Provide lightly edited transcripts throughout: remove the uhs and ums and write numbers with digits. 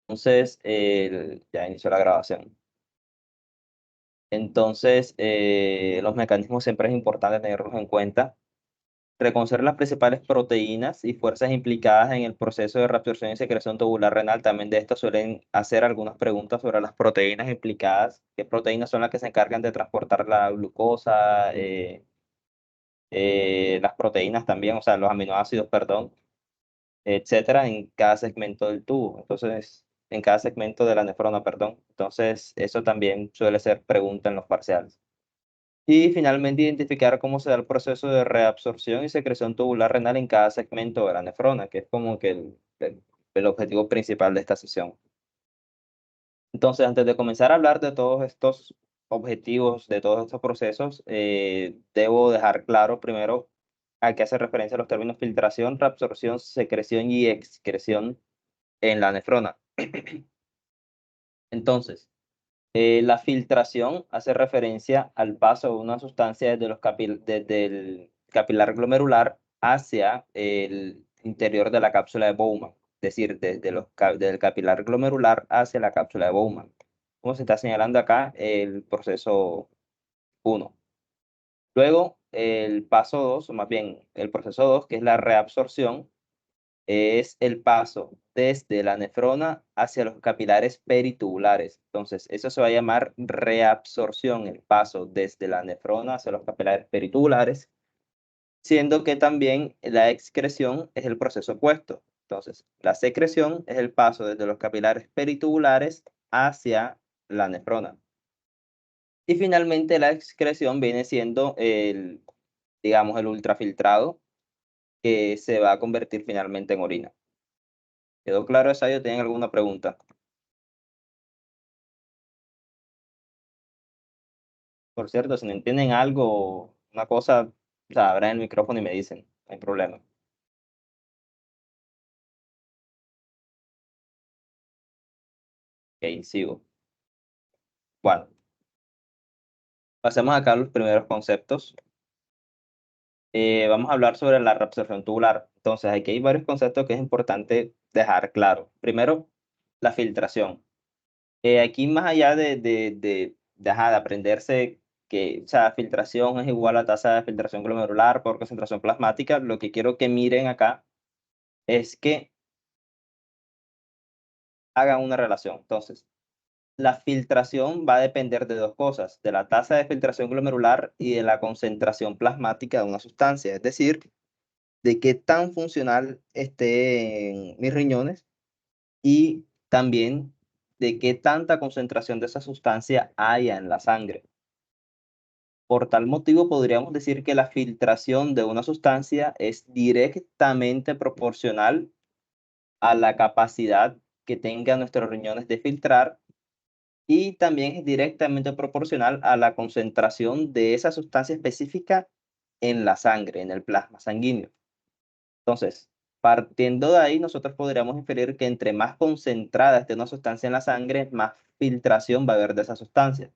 Entonces, ya inició la grabación. Entonces, los mecanismos siempre es importante tenerlos en cuenta. Reconocer las principales proteínas y fuerzas implicadas en el proceso de reabsorción y secreción tubular renal. También de esto suelen hacer algunas preguntas sobre las proteínas implicadas. ¿Qué proteínas son las que se encargan de transportar la glucosa? Las proteínas también, o sea, los aminoácidos, perdón, etcétera, en cada segmento del tubo. Entonces, en cada segmento de la nefrona, perdón. Entonces, eso también suele ser pregunta en los parciales. Y finalmente, identificar cómo se da el proceso de reabsorción y secreción tubular renal en cada segmento de la nefrona, que es como que el objetivo principal de esta sesión. Entonces, antes de comenzar a hablar de todos estos objetivos, de todos estos procesos, debo dejar claro primero a qué hace referencia los términos filtración, reabsorción, secreción y excreción en la nefrona. Entonces, la filtración hace referencia al paso de una sustancia desde el capilar glomerular hacia el interior de la cápsula de Bowman, es decir, desde el capilar glomerular hacia la cápsula de Bowman. Como se está señalando acá, el proceso 1. Luego, el paso 2, o más bien el proceso 2, que es la reabsorción, es el paso desde la nefrona hacia los capilares peritubulares. Entonces, eso se va a llamar reabsorción, el paso desde la nefrona hacia los capilares peritubulares, siendo que también la excreción es el proceso opuesto. Entonces, la secreción es el paso desde los capilares peritubulares hacia la nefrona. Y finalmente la excreción viene siendo digamos, el ultrafiltrado que se va a convertir finalmente en orina. ¿Quedó claro eso? ¿Tienen alguna pregunta? Por cierto, si no entienden algo, una cosa, o sea, abran el micrófono y me dicen, no hay problema. Ok, sigo. Bueno, pasemos acá a los primeros conceptos. Vamos a hablar sobre la reabsorción tubular. Entonces, aquí hay varios conceptos que es importante dejar claro. Primero, la filtración. Aquí más allá de aprenderse que, o sea, filtración es igual a tasa de filtración glomerular por concentración plasmática, lo que quiero que miren acá es que hagan una relación. Entonces, la filtración va a depender de dos cosas, de la tasa de filtración glomerular y de la concentración plasmática de una sustancia, es decir, de qué tan funcional estén mis riñones y también de qué tanta concentración de esa sustancia haya en la sangre. Por tal motivo, podríamos decir que la filtración de una sustancia es directamente proporcional a la capacidad que tengan nuestros riñones de filtrar y también es directamente proporcional a la concentración de esa sustancia específica en la sangre, en el plasma sanguíneo. Entonces, partiendo de ahí, nosotros podríamos inferir que entre más concentrada esté una sustancia en la sangre, más filtración va a haber de esa sustancia.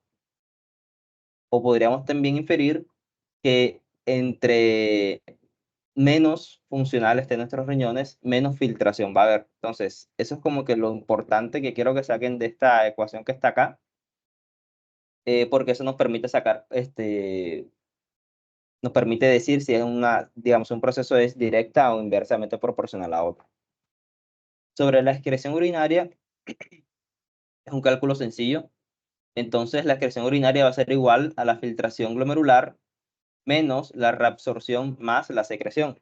O podríamos también inferir que entre menos funcionales estén nuestros riñones, menos filtración va a haber. Entonces, eso es como que lo importante que quiero que saquen de esta ecuación que está acá, porque eso nos permite sacar, nos permite decir si es digamos, un proceso es directa o inversamente proporcional a otro. Sobre la excreción urinaria, es un cálculo sencillo. Entonces, la excreción urinaria va a ser igual a la filtración glomerular menos la reabsorción más la secreción.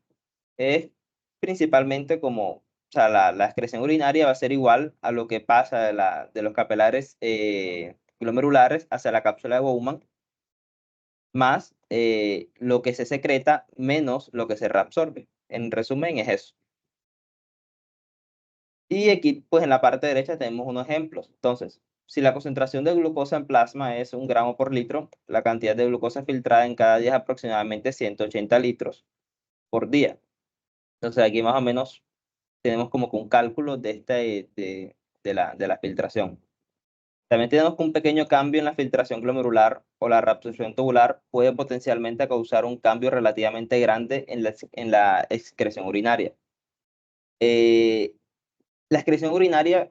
Es principalmente como, o sea, la excreción urinaria va a ser igual a lo que pasa de los capilares glomerulares hacia la cápsula de Bowman más lo que se secreta menos lo que se reabsorbe. En resumen, es eso. Y aquí, pues en la parte derecha tenemos unos ejemplos. Entonces, si la concentración de glucosa en plasma es 1 gramo por litro, la cantidad de glucosa filtrada en cada día es aproximadamente 180 litros por día. Entonces, aquí más o menos tenemos como que un cálculo de la filtración. También tenemos que un pequeño cambio en la filtración glomerular o la reabsorción tubular puede potencialmente causar un cambio relativamente grande en la excreción urinaria. La excreción urinaria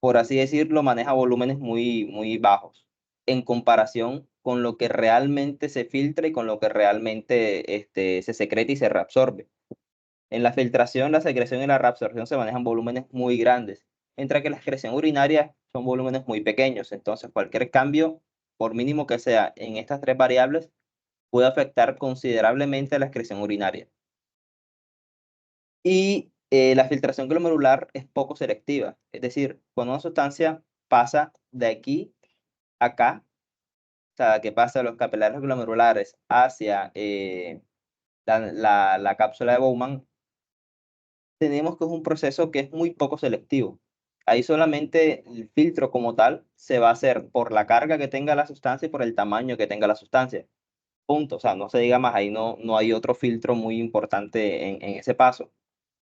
por así decirlo, maneja volúmenes muy bajos en comparación con lo que realmente se filtra y con lo que realmente se secreta y se reabsorbe. En la filtración, la secreción y la reabsorción se manejan volúmenes muy grandes, mientras que la excreción urinaria son volúmenes muy pequeños. Entonces, cualquier cambio, por mínimo que sea, en estas tres variables, puede afectar considerablemente la excreción urinaria. Y la filtración glomerular es poco selectiva, es decir, cuando una sustancia pasa de aquí a acá, o sea, que pasa de los capilares glomerulares hacia la cápsula de Bowman, tenemos que es un proceso que es muy poco selectivo. Ahí solamente el filtro como tal se va a hacer por la carga que tenga la sustancia y por el tamaño que tenga la sustancia. Punto. O sea, no se diga más, ahí no hay otro filtro muy importante en ese paso.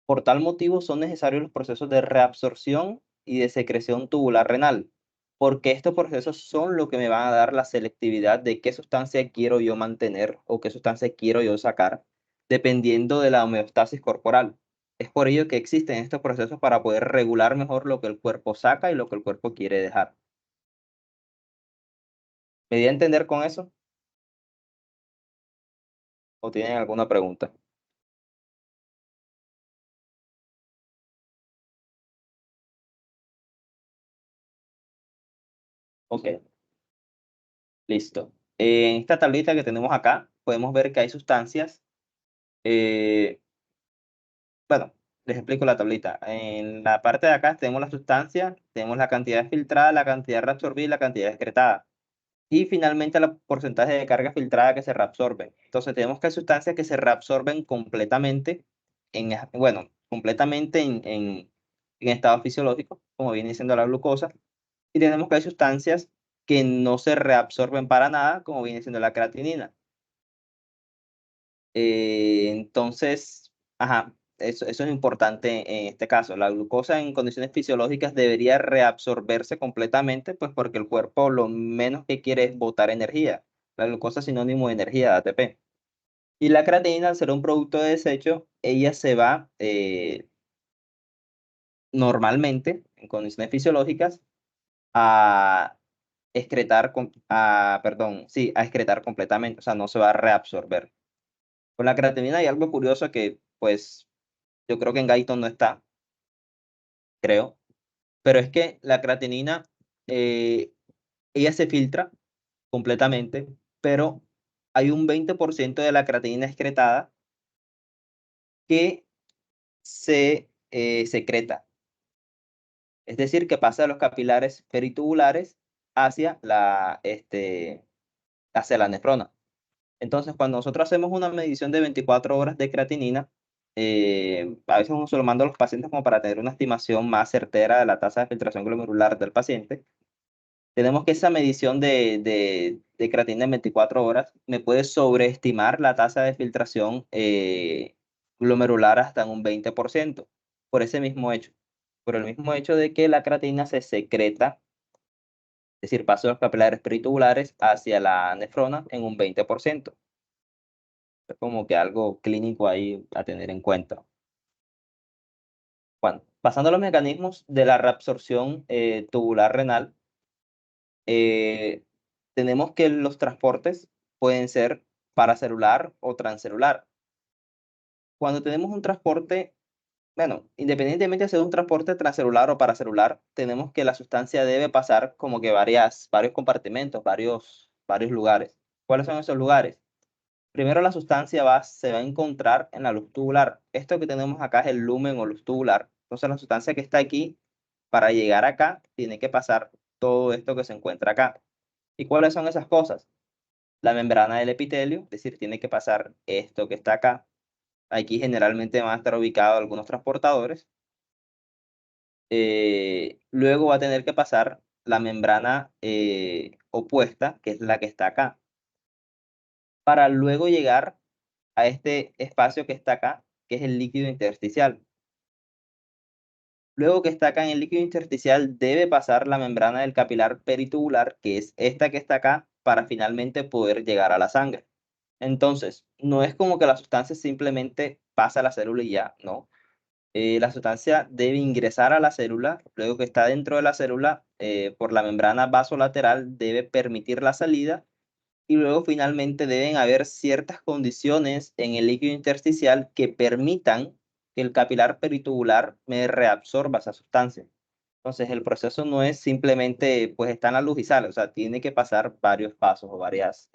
Por tal motivo son necesarios los procesos de reabsorción y de secreción tubular renal, porque estos procesos son lo que me van a dar la selectividad de qué sustancia quiero yo mantener o qué sustancia quiero yo sacar, dependiendo de la homeostasis corporal. Es por ello que existen estos procesos para poder regular mejor lo que el cuerpo saca y lo que el cuerpo quiere dejar. ¿Me di a entender con eso? ¿O tienen alguna pregunta? Ok, listo. En esta tablita que tenemos acá, podemos ver que hay sustancias. eh, Bueno, les explico la tablita. En la parte de acá tenemos la sustancia, tenemos la cantidad filtrada, la cantidad reabsorbida y la cantidad excretada. Y finalmente el porcentaje de carga filtrada que se reabsorbe. Entonces tenemos que hay sustancias que se reabsorben completamente, bueno, completamente en estado fisiológico, como viene siendo la glucosa. Y tenemos que hay sustancias que no se reabsorben para nada, como viene siendo la creatinina. Entonces, ajá, eso es importante en este caso. La glucosa en condiciones fisiológicas debería reabsorberse completamente, pues porque el cuerpo lo menos que quiere es botar energía. La glucosa es sinónimo de energía, de ATP. Y la creatinina, al ser un producto de desecho, ella se va normalmente, en condiciones fisiológicas, a perdón, sí, a excretar completamente, o sea, no se va a reabsorber. Con la creatinina hay algo curioso que, pues, yo creo que en Guyton no está, creo, pero es que la creatinina, eh, ella se filtra completamente, pero hay un 20% de la creatinina excretada que se secreta, es decir, que pasa de los capilares peritubulares hacia hacia la nefrona. Entonces, cuando nosotros hacemos una medición de 24 horas de creatinina, a veces uno se lo manda a los pacientes como para tener una estimación más certera de la tasa de filtración glomerular del paciente. Tenemos que esa medición de creatinina en 24 horas me puede sobreestimar la tasa de filtración glomerular hasta en un 20%, por ese mismo hecho. Por el mismo hecho de que la creatinina se secreta, es decir, pasa de los capilares peritubulares hacia la nefrona en un 20%. Es como que algo clínico ahí a tener en cuenta. Bueno, pasando a los mecanismos de la reabsorción tubular renal, eh, tenemos que los transportes pueden ser paracelular o transcelular. Cuando tenemos un transporte, bueno, independientemente de ser un transporte transcelular o paracelular, tenemos que la sustancia debe pasar como que varios compartimentos, varios lugares. ¿Cuáles son esos lugares? Primero la sustancia se va a encontrar en la luz tubular. Esto que tenemos acá es el lumen o luz tubular. Entonces la sustancia que está aquí, para llegar acá, tiene que pasar todo esto que se encuentra acá. ¿Y cuáles son esas cosas? La membrana del epitelio, es decir, tiene que pasar esto que está acá. Aquí generalmente van a estar ubicados algunos transportadores. Luego va a tener que pasar la membrana opuesta, que es la que está acá, para luego llegar a este espacio que está acá, que es el líquido intersticial. Luego que está acá en el líquido intersticial, debe pasar la membrana del capilar peritubular, que es esta que está acá, para finalmente poder llegar a la sangre. Entonces, no es como que la sustancia simplemente pasa a la célula y ya, no. La sustancia debe ingresar a la célula, luego que está dentro de la célula, por la membrana vasolateral, debe permitir la salida y luego finalmente deben haber ciertas condiciones en el líquido intersticial que permitan que el capilar peritubular me reabsorba esa sustancia. Entonces, el proceso no es simplemente, pues está en la luz y sale, o sea, tiene que pasar varios pasos o varias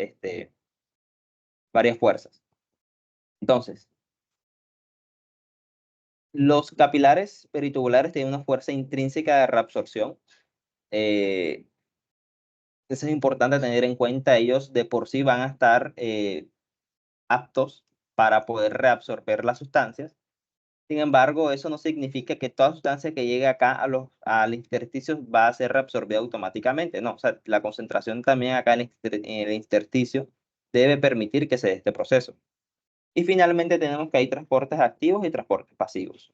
fuerzas. Entonces, los capilares peritubulares tienen una fuerza intrínseca de reabsorción. eh, Eso es importante tener en cuenta. Ellos de por sí van a estar aptos para poder reabsorber las sustancias. Sin embargo, eso no significa que toda sustancia que llegue acá al intersticio va a ser reabsorbida automáticamente. No, o sea, la concentración también acá en el intersticio debe permitir que se dé este proceso. Y finalmente tenemos que hay transportes activos y transportes pasivos.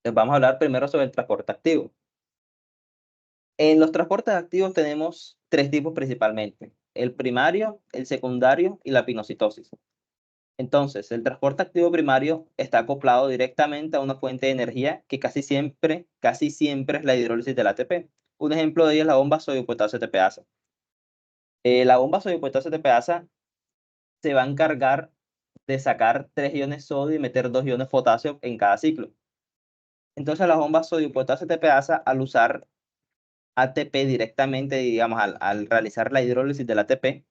Entonces vamos a hablar primero sobre el transporte activo. En los transportes activos tenemos tres tipos principalmente: el primario, el secundario y la pinocitosis. Entonces, el transporte activo primario está acoplado directamente a una fuente de energía que casi siempre es la hidrólisis del ATP. Un ejemplo de ello es la bomba sodio-potasio ATPasa. La bomba sodio-potasio ATPasa se va a encargar de sacar 3 iones sodio y meter 2 iones potasio en cada ciclo. Entonces, la bomba sodio-potasio ATPasa, al usar ATP directamente, digamos, al realizar la hidrólisis del ATP,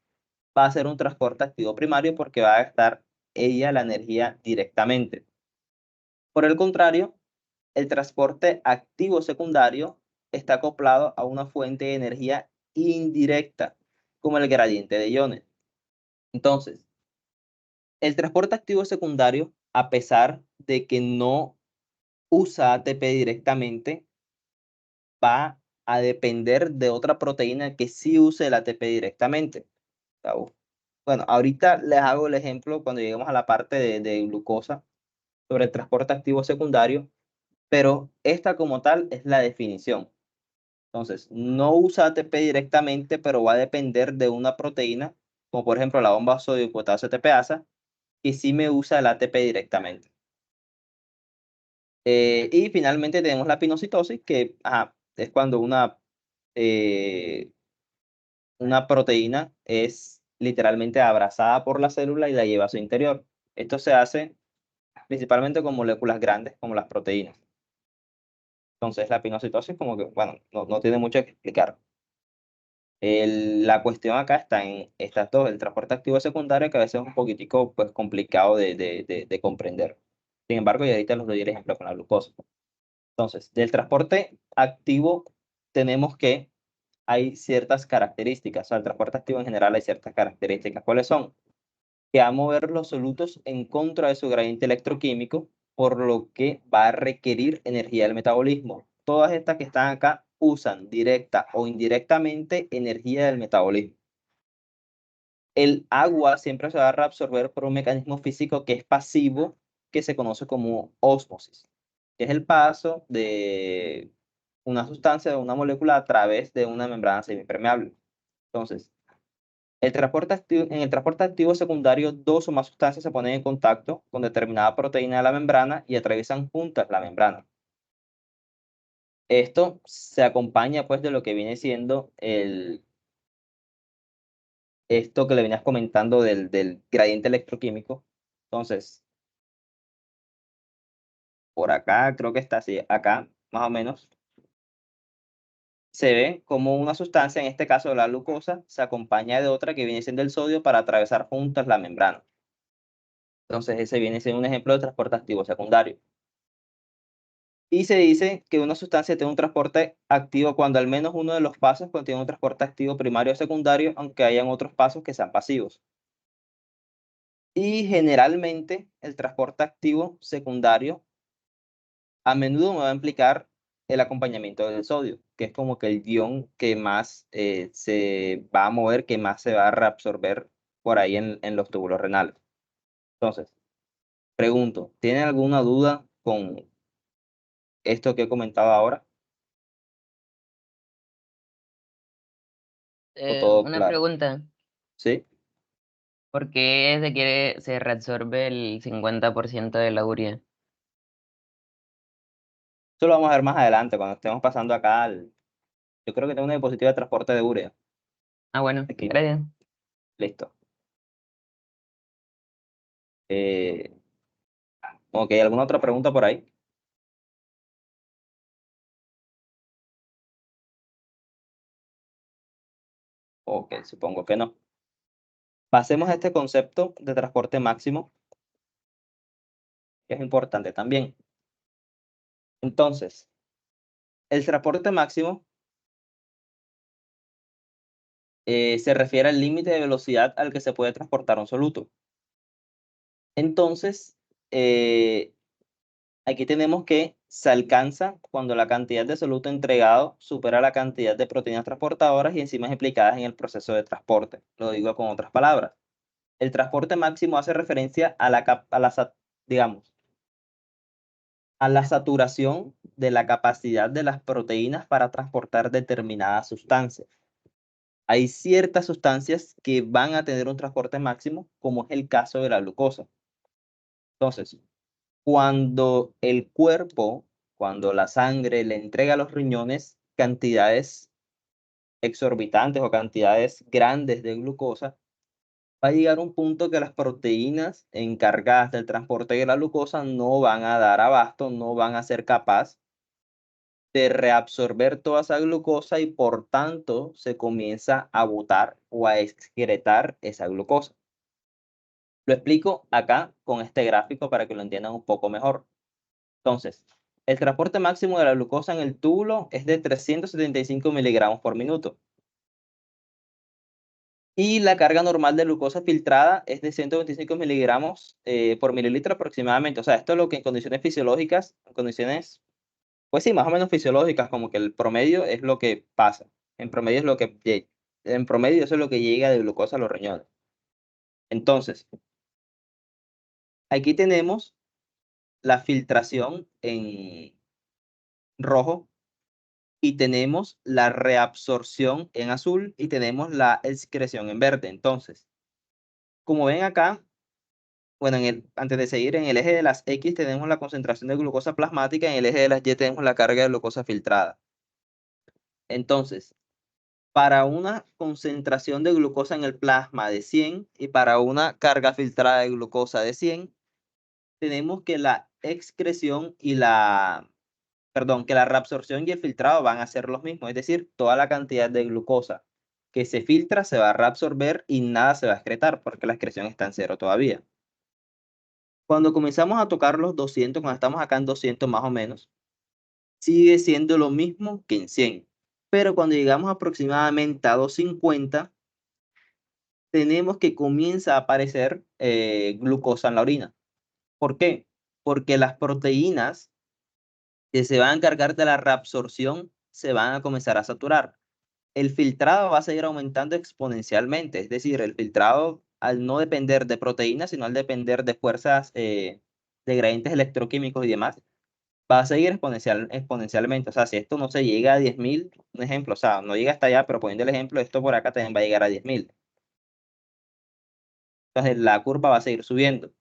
va a ser un transporte activo primario porque va a gastar ella la energía directamente. Por el contrario, el transporte activo secundario está acoplado a una fuente de energía indirecta, como el gradiente de iones. Entonces, el transporte activo secundario, a pesar de que no usa ATP directamente, va a depender de otra proteína que sí use el ATP directamente. Bueno, ahorita les hago el ejemplo cuando lleguemos a la parte de glucosa sobre el transporte activo secundario, pero esta como tal es la definición. Entonces, no usa ATP directamente, pero va a depender de una proteína, como por ejemplo la bomba sodio-potasio ATPasa, que sí me usa el ATP directamente. Y finalmente tenemos la pinocitosis, que es cuando una proteína es literalmente abrazada por la célula y la lleva a su interior. Esto se hace principalmente con moléculas grandes como las proteínas. Entonces, la pinocitosis como que, bueno, no tiene mucho que explicar. La cuestión acá está en estas dos, el transporte activo secundario, que a veces es un poquitico pues, complicado de comprender. Sin embargo, y ahorita les doy el ejemplo con la glucosa. Entonces, del transporte activo tenemos que hay ciertas características. O sea, el transporte activo en general hay ciertas características. ¿Cuáles son? Que va a mover los solutos en contra de su gradiente electroquímico, por lo que va a requerir energía del metabolismo. Todas estas que están acá usan directa o indirectamente energía del metabolismo. El agua siempre se va a reabsorber por un mecanismo físico que es pasivo, que se conoce como ósmosis, que es el paso de una sustancia, de una molécula a través de una membrana semipermeable. Entonces, en el transporte activo secundario, dos o más sustancias se ponen en contacto con determinada proteína de la membrana y atraviesan juntas la membrana. Esto se acompaña pues de lo que viene siendo esto que le venías comentando del gradiente electroquímico. Entonces, por acá creo que está así, acá más o menos, se ve como una sustancia, en este caso la glucosa, se acompaña de otra que viene siendo el sodio para atravesar juntas la membrana. Entonces, ese viene siendo un ejemplo de transporte activo secundario. Y se dice que una sustancia tiene un transporte activo cuando al menos uno de los pasos contiene un transporte activo primario o secundario, aunque hayan otros pasos que sean pasivos. Y generalmente el transporte activo secundario a menudo me va a implicar el acompañamiento del sodio, que es como que el ion que más se va a mover, que más se va a reabsorber por ahí en los túbulos renales. Entonces, pregunto, ¿tienen alguna duda con esto que he comentado ahora? ¿O todo Una claro? pregunta, ¿Sí? ¿por qué se reabsorbe el 50% de la urea? Esto lo vamos a ver más adelante, cuando estemos pasando acá al... Yo creo que tengo una diapositiva de transporte de urea. Ah, bueno, Aquí, gracias. listo. Eh, ok, ¿alguna otra pregunta por ahí? Ok, supongo que no. Pasemos a este concepto de transporte máximo, que es importante también. Entonces, el transporte máximo se refiere al límite de velocidad al que se puede transportar un soluto. Entonces, aquí tenemos que se alcanza cuando la cantidad de soluto entregado supera la cantidad de proteínas transportadoras y enzimas implicadas en el proceso de transporte. Lo digo con otras palabras. El transporte máximo hace referencia a digamos, a la saturación de la capacidad de las proteínas para transportar determinadas sustancias. Hay ciertas sustancias que van a tener un transporte máximo, como es el caso de la glucosa. Entonces, cuando la sangre le entrega a los riñones cantidades exorbitantes o cantidades grandes de glucosa, va a llegar un punto que las proteínas encargadas del transporte de la glucosa no van a dar abasto, no van a ser capaces de reabsorber toda esa glucosa y por tanto se comienza a botar o a excretar esa glucosa. Lo explico acá con este gráfico para que lo entiendan un poco mejor. Entonces, el transporte máximo de la glucosa en el túbulo es de 375 miligramos por minuto. Y la carga normal de glucosa filtrada es de 125 miligramos por mililitro aproximadamente. O sea, esto es lo que en condiciones fisiológicas, en condiciones, pues sí, más o menos fisiológicas, como que el promedio es lo que pasa. En promedio es lo que, en promedio eso es lo que llega de glucosa a los riñones. Entonces, aquí tenemos la filtración en rojo y tenemos la reabsorción en azul y tenemos la excreción en verde. Entonces, como ven acá, bueno, antes de seguir, en el eje de las X tenemos la concentración de glucosa plasmática, en el eje de las Y tenemos la carga de glucosa filtrada. Entonces, para una concentración de glucosa en el plasma de 100 y para una carga filtrada de glucosa de 100, tenemos que la excreción y que la reabsorción y el filtrado van a ser los mismos, es decir, toda la cantidad de glucosa que se filtra se va a reabsorber y nada se va a excretar porque la excreción está en cero todavía. Cuando comenzamos a tocar los 200, cuando estamos acá en 200 más o menos, sigue siendo lo mismo que en 100. Pero cuando llegamos aproximadamente a 250, tenemos que comienza a aparecer glucosa en la orina. ¿Por qué? Porque las proteínas que se van a encargar de la reabsorción se van a comenzar a saturar. El filtrado va a seguir aumentando exponencialmente, es decir, el filtrado al no depender de proteínas, sino al depender de fuerzas, de gradientes electroquímicos y demás, va a seguir exponencialmente. O sea, si esto no se llega a 10.000, un ejemplo, o sea, no llega hasta allá, pero poniendo el ejemplo, esto por acá también va a llegar a 10.000. Entonces la curva va a seguir subiendo.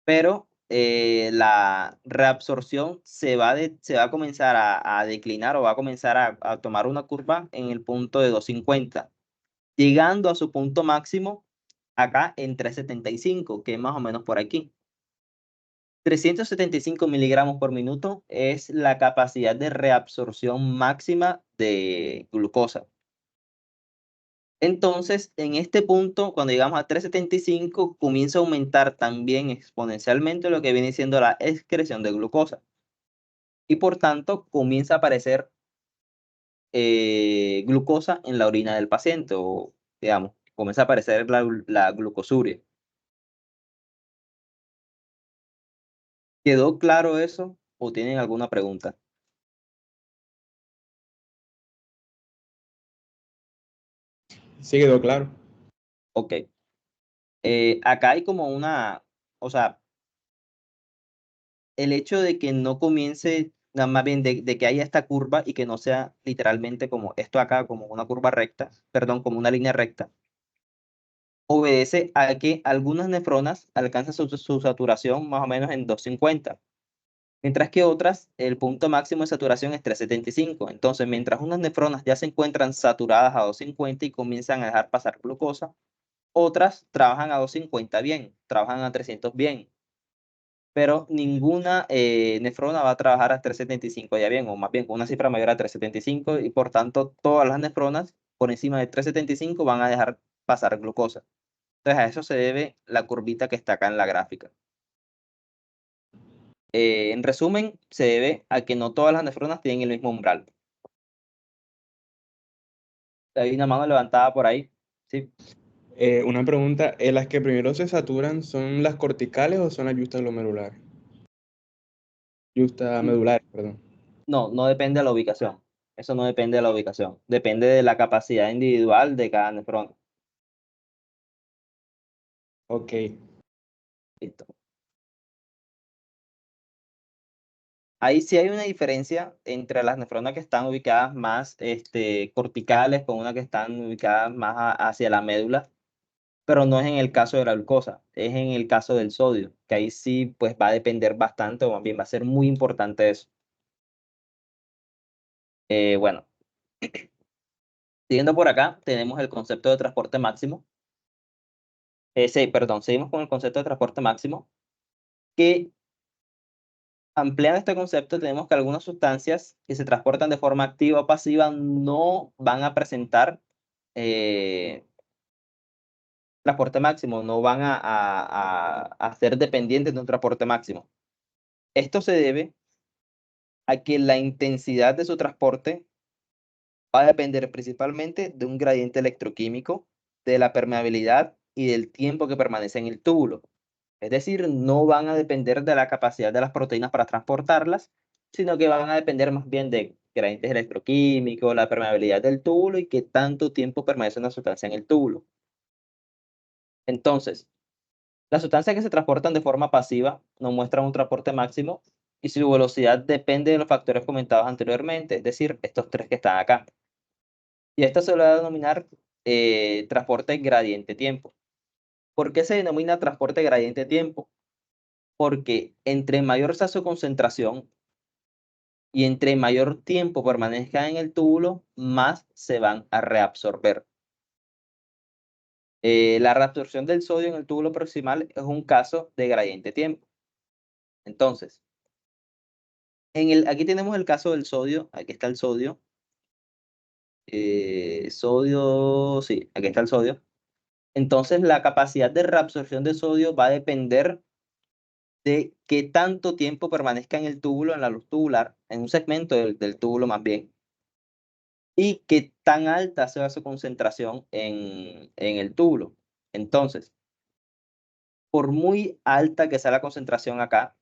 Pero la reabsorción se va a comenzar a declinar o va a comenzar a tomar una curva en el punto de 250, llegando a su punto máximo acá en 375, que es más o menos por aquí. 375 miligramos por minuto es la capacidad de reabsorción máxima de glucosa. Entonces, en este punto, cuando llegamos a 375, comienza a aumentar también exponencialmente lo que viene siendo la excreción de glucosa. Y por tanto, comienza a aparecer glucosa en la orina del paciente, o digamos, comienza a aparecer la glucosuria. ¿Quedó claro eso o tienen alguna pregunta? Sí, quedó claro. Ok. Acá hay como o sea, el hecho de que no comience, más bien de que haya esta curva y que no sea literalmente como esto acá, como una curva recta, perdón, como una línea recta, obedece a que algunas nefronas alcanzan su saturación más o menos en 250. mientras que otras, el punto máximo de saturación es 375. Entonces, mientras unas nefronas ya se encuentran saturadas a 250 y comienzan a dejar pasar glucosa, otras trabajan a 250 bien, trabajan a 300 bien, pero ninguna nefrona va a trabajar a 375 ya bien, o más bien con una cifra mayor a 375, y por tanto todas las nefronas por encima de 375 van a dejar pasar glucosa. Entonces a eso se debe la curvita que está acá en la gráfica. En resumen, se debe a que no todas las nefronas tienen el mismo umbral. Hay una mano levantada por ahí. Sí. Una pregunta, ¿las que primero se saturan son las corticales o son las justas glomerulares? Justas medulares, perdón. No, no depende de la ubicación. Eso no depende de la ubicación. Depende de la capacidad individual de cada nefrona. Ok. Listo. Ahí sí hay una diferencia entre las nefronas que están ubicadas más corticales con unas que están ubicadas más hacia la médula, pero no es en el caso de la glucosa, es en el caso del sodio, que ahí sí pues va a depender bastante, o más bien va a ser muy importante eso. Bueno, siguiendo por acá, tenemos el concepto de transporte máximo. Sí, perdón, seguimos con el concepto de transporte máximo, que ampliando este concepto tenemos que algunas sustancias que se transportan de forma activa o pasiva no van a presentar eh, transporte máximo, no van a ser dependientes de un transporte máximo. Esto se debe a que la intensidad de su transporte va a depender principalmente de un gradiente electroquímico, de la permeabilidad y del tiempo que permanece en el túbulo. Es decir, no van a depender de la capacidad de las proteínas para transportarlas, sino que van a depender más bien de gradientes electroquímicos, la permeabilidad del túbulo y qué tanto tiempo permanece una sustancia en el túbulo. Entonces, las sustancias que se transportan de forma pasiva no muestran un transporte máximo y su velocidad depende de los factores comentados anteriormente, es decir, estos tres que están acá. Y esto se lo va a denominar transporte gradiente tiempo. ¿Por qué se denomina transporte gradiente tiempo? Porque entre mayor sea su concentración y entre mayor tiempo permanezca en el túbulo, más se van a reabsorber. La reabsorción del sodio en el túbulo proximal es un caso de gradiente tiempo. Entonces, aquí tenemos el caso del sodio, aquí está el sodio. Sodio, sí, aquí está el sodio. Entonces, la capacidad de reabsorción de sodio va a depender de qué tanto tiempo permanezca en el túbulo, en la luz tubular, en un segmento del túbulo más bien, y qué tan alta sea su concentración en el túbulo. Entonces, por muy alta que sea la concentración acá,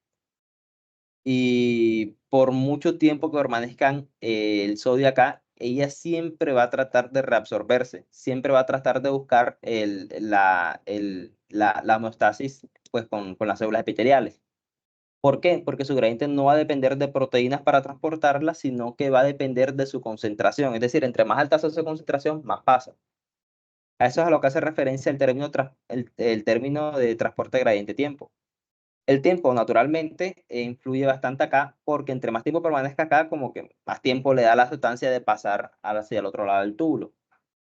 y por mucho tiempo que permanezcan el sodio acá, ella siempre va a tratar de reabsorberse, siempre va a tratar de buscar la homeostasis pues, con las células epiteliales. ¿Por qué? Porque su gradiente no va a depender de proteínas para transportarla, sino que va a depender de su concentración. Es decir, entre más alta sea su concentración, más pasa. A eso es a lo que hace referencia el término de transporte gradiente tiempo. El tiempo, naturalmente, influye bastante acá, porque entre más tiempo permanezca acá, como que más tiempo le da a la sustancia de pasar hacia el otro lado del túbulo.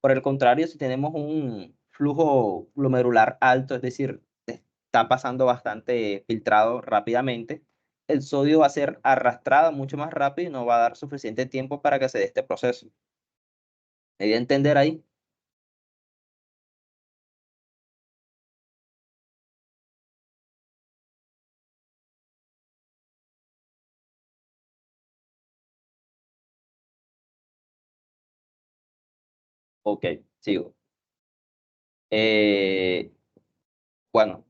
Por el contrario, si tenemos un flujo glomerular alto, es decir, está pasando bastante filtrado rápidamente, el sodio va a ser arrastrado mucho más rápido y no va a dar suficiente tiempo para que se dé este proceso. ¿Me voy a entender ahí? Ok, sigo. Eh, bueno,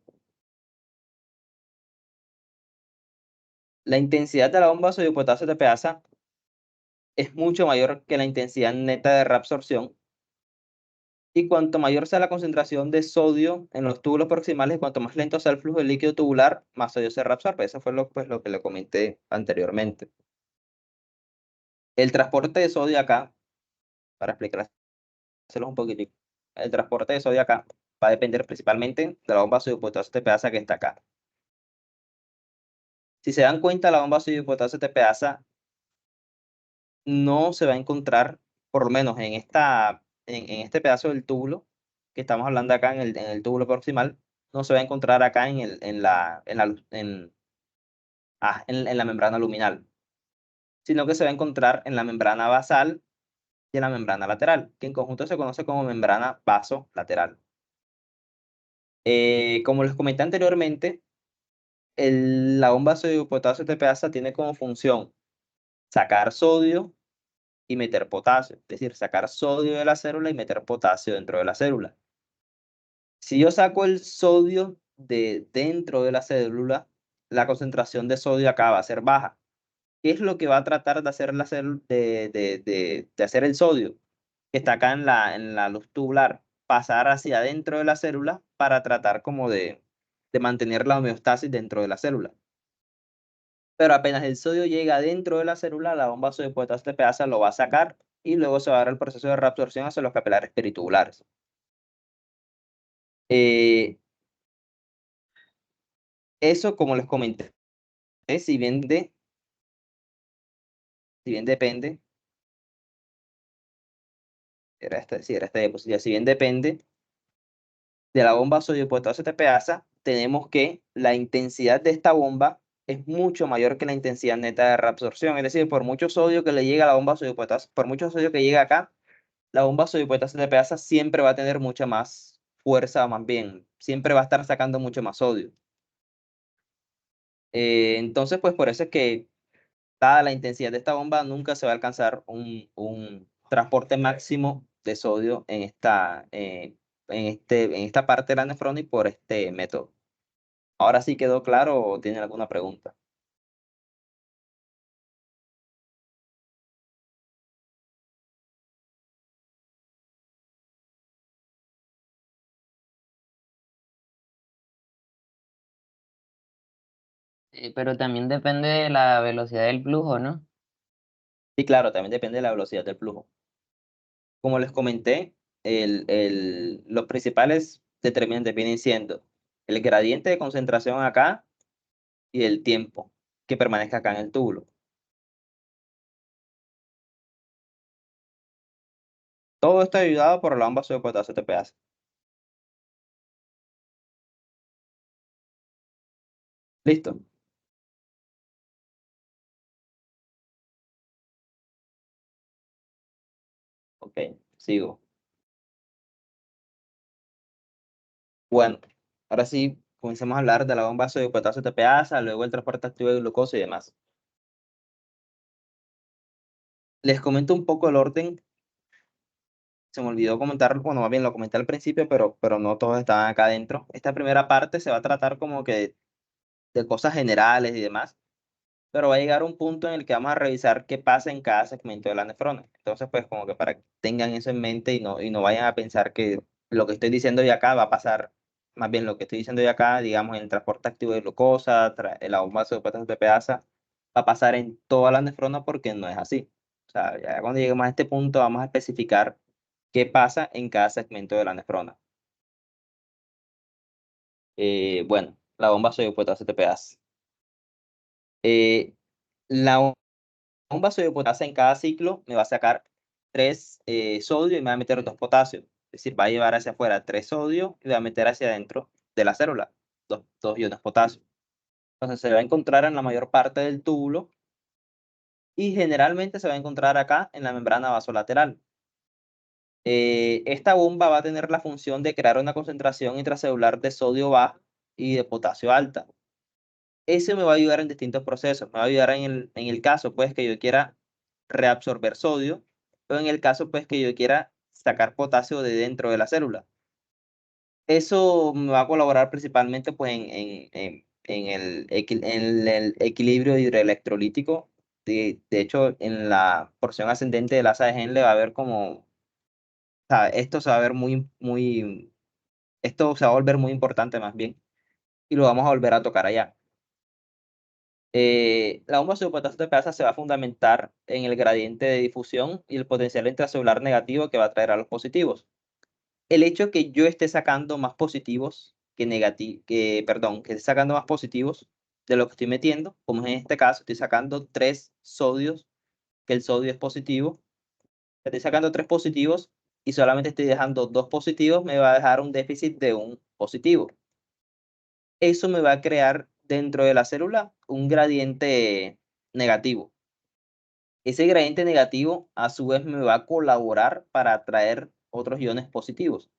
la intensidad de la bomba sodio-potasio TPasa es mucho mayor que la intensidad neta de reabsorción. Y cuanto mayor sea la concentración de sodio en los túbulos proximales, cuanto más lento sea el flujo de líquido tubular, más sodio se reabsorbe. Eso fue lo que le comenté anteriormente. El transporte de sodio acá, para explicárselo un poquitico, el transporte de sodio acá va a depender principalmente de la bomba sodio-potasio TPasa que está acá. Si se dan cuenta, la bomba sodio potasio TPasa no se va a encontrar, por lo menos en este pedazo del túbulo que estamos hablando acá en el túbulo proximal, no se va a encontrar acá en la membrana luminal, sino que se va a encontrar en la membrana basal y en la membrana lateral, que en conjunto se conoce como membrana vasolateral. Como les comenté anteriormente, la bomba sodio-potasio TPasa tiene como función sacar sodio y meter potasio, es decir, sacar sodio de la célula y meter potasio dentro de la célula. Si yo saco el sodio de dentro de la célula, la concentración de sodio acá va a ser baja. ¿Qué es lo que va a tratar de hacer de hacer el sodio que está acá en la luz tubular? Pasar hacia adentro de la célula para tratar como de mantener la homeostasis dentro de la célula. Pero apenas el sodio llega dentro de la célula, la bomba sodio-potasio TPasa lo va a sacar y luego se va a dar el proceso de reabsorción hacia los capilares peritubulares. Eso, como les comenté, si bien, si bien depende, era esta diapositiva, si bien depende de la bomba sodio-potasio TPasa, tenemos que la intensidad de esta bomba es mucho mayor que la intensidad neta de reabsorción. Es decir, por mucho sodio que le llegue a la bomba sodio-potasio, por mucho sodio que llegue acá, la bomba sodio-potasio TPasa siempre va a tener mucha más fuerza, más bien, siempre va a estar sacando mucho más sodio. Entonces, pues por eso es que, dada la intensidad de esta bomba, nunca se va a alcanzar un transporte máximo de sodio en esta parte de la nefrona y por este método. ¿Ahora sí quedó claro o tienen alguna pregunta? Pero también depende de la velocidad del flujo, ¿no? Sí, claro, también depende de la velocidad del flujo. Como les comenté, los principales determinantes vienen siendo el gradiente de concentración acá y el tiempo que permanezca acá en el túbulo. Todo esto ayudado por la bomba sodio-potasio TPasa. ¿Listo? Ok, sigo. Bueno, ahora sí, comencemos a hablar de la bomba sodio-potasio TPasa, luego el transporte activo de glucosa y demás. Les comento un poco el orden. Se me olvidó comentar, bueno, más bien lo comenté al principio, pero no todos estaban acá adentro. Esta primera parte se va a tratar como que de cosas generales y demás, pero va a llegar un punto en el que vamos a revisar qué pasa en cada segmento de la nefrona. Entonces, pues como que para que tengan eso en mente y no vayan a pensar que lo que estoy diciendo de acá va a pasar, más bien lo que estoy diciendo de acá, digamos, en el transporte activo de glucosa, el bomba de TPasa, va a pasar en toda la nefrona porque no es así. O sea, ya cuando lleguemos a este punto vamos a especificar qué pasa en cada segmento de la nefrona. Bueno, la bomba sodio-potasio TPasa. Eh, la bomba sodio-potasio en cada ciclo me va a sacar 3 sodio y me va a meter 2 potasio. Es decir, va a llevar hacia afuera 3 sodio y va a meter hacia adentro de la célula 2 iones potasio. Entonces se va a encontrar en la mayor parte del túbulo y generalmente se va a encontrar acá en la membrana vasolateral. Esta bomba va a tener la función de crear una concentración intracelular de sodio baja y de potasio alta. Eso me va a ayudar en distintos procesos. Me va a ayudar en el caso, pues, que yo quiera reabsorber sodio, o en el caso, pues, que yo quiera sacar potasio de dentro de la célula. Eso me va a colaborar principalmente, pues, en el equilibrio hidroelectrolítico. De hecho, en la porción ascendente del asa de Henle va a ver como, o sea, esto se va a ver esto se va a volver muy importante más bien, y lo vamos a volver a tocar allá. La bomba superpotasio TPasa se va a fundamentar en el gradiente de difusión y el potencial intracelular negativo que va a traer a los positivos. El hecho que yo esté sacando más positivos que negativos, que esté sacando más positivos, de lo que estoy metiendo, como en este caso, estoy sacando 3 sodios, que el sodio es positivo. Estoy sacando 3 positivos y solamente estoy dejando 2 positivos, me va a dejar un déficit de un positivo. Eso me va a crear dentro de la célula un gradiente negativo. Ese gradiente negativo, a su vez, me va a colaborar para atraer otros iones positivos.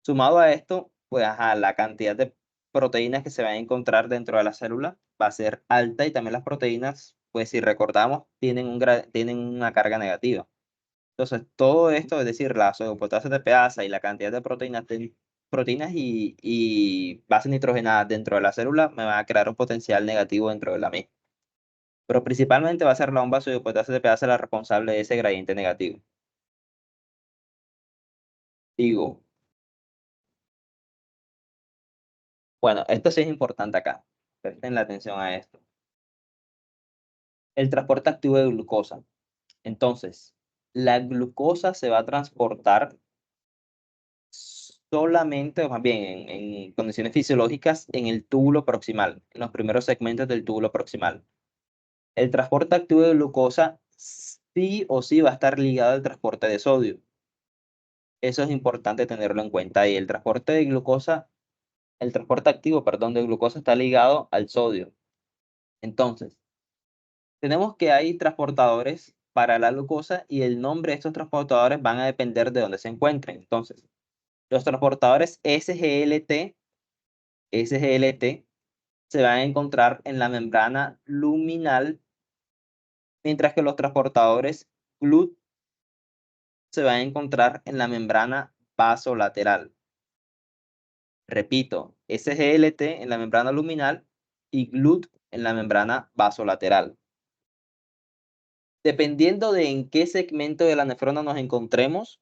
Sumado a esto, pues la cantidad de proteínas que se van a encontrar dentro de la célula va a ser alta y también las proteínas, pues si recordamos, tienen una carga negativa. Entonces, todo esto, es decir, la sodio-potasio TPasa y la cantidad de proteínas y bases nitrogenadas dentro de la célula me van a crear un potencial negativo dentro de la misma. Pero principalmente va a ser la bomba sodio-potasio TPasa la responsable de ese gradiente negativo. Digo, bueno, esto sí es importante acá. Presten la atención a esto. El transporte activo de glucosa. Entonces, la glucosa se va a transportar solamente, o más bien en condiciones fisiológicas, en el túbulo proximal, en los primeros segmentos del túbulo proximal. El transporte activo de glucosa sí o sí va a estar ligado al transporte de sodio. Eso es importante tenerlo en cuenta. Y el transporte activo, perdón, de glucosa está ligado al sodio. Entonces, tenemos que hay transportadores para la glucosa y el nombre de estos transportadores van a depender de dónde se encuentren. Entonces, los transportadores SGLT se van a encontrar en la membrana luminal, mientras que los transportadores GLUT se van a encontrar en la membrana vasolateral. Repito, SGLT en la membrana luminal y GLUT en la membrana vasolateral. Dependiendo de en qué segmento de la nefrona nos encontremos,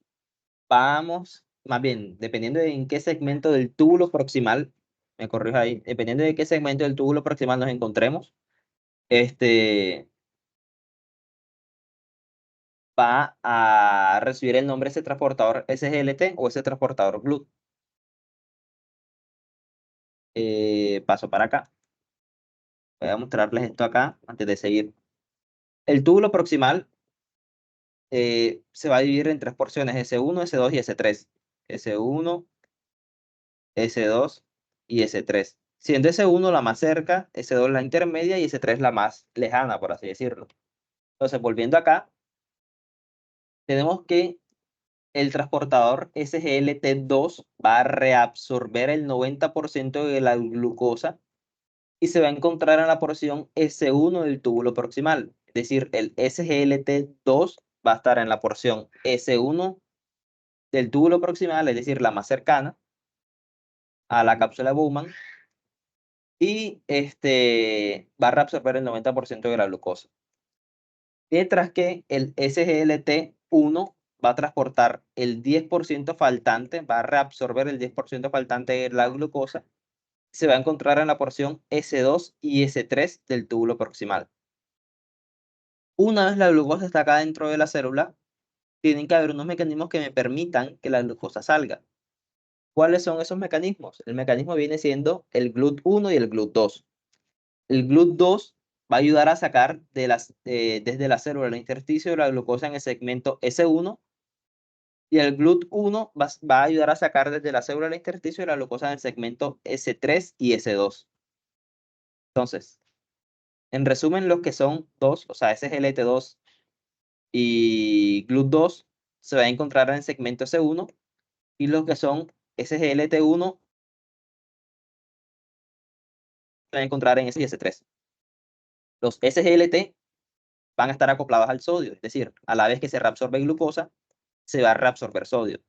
dependiendo de en qué segmento del túbulo proximal, me corrijo ahí, dependiendo de qué segmento del túbulo proximal nos encontremos, va a recibir el nombre de ese transportador SGLT o ese transportador GLUT. Paso para acá. Voy a mostrarles esto acá antes de seguir. El túbulo proximal se va a dividir en 3 porciones, S1, S2 y S3. S1, S2 y S3. Siendo S1 la más cerca, S2 la intermedia y S3 la más lejana, por así decirlo. Entonces, volviendo acá, tenemos que el transportador SGLT2 va a reabsorber el 90% de la glucosa y se va a encontrar en la porción S1 del túbulo proximal. Es decir, el SGLT2 va a estar en la porción S1 del túbulo proximal, es decir, la más cercana a la cápsula Bowman, y va a reabsorber el 90% de la glucosa. Mientras que el SGLT1 va a transportar el 10% faltante, va a reabsorber el 10% faltante de la glucosa, se va a encontrar en la porción S2 y S3 del túbulo proximal. Una vez la glucosa está acá dentro de la célula, tienen que haber unos mecanismos que me permitan que la glucosa salga. ¿Cuáles son esos mecanismos? El mecanismo viene siendo el GLUT1 y el GLUT2. El GLUT2 va a ayudar a sacar desde la célula del intersticio de la glucosa en el segmento S1 y el GLUT1 va a ayudar a sacar desde la célula del intersticio de la glucosa en el segmento S3 y S2. Entonces, en resumen, los que son dos, o sea, SGLT2 y GLUT2 se va a encontrar en el segmento S1 y los que son SGLT1 se van a encontrar en S y S3. Los SGLT van a estar acoplados al sodio, es decir, a la vez que se reabsorbe glucosa, se va a reabsorber sodio.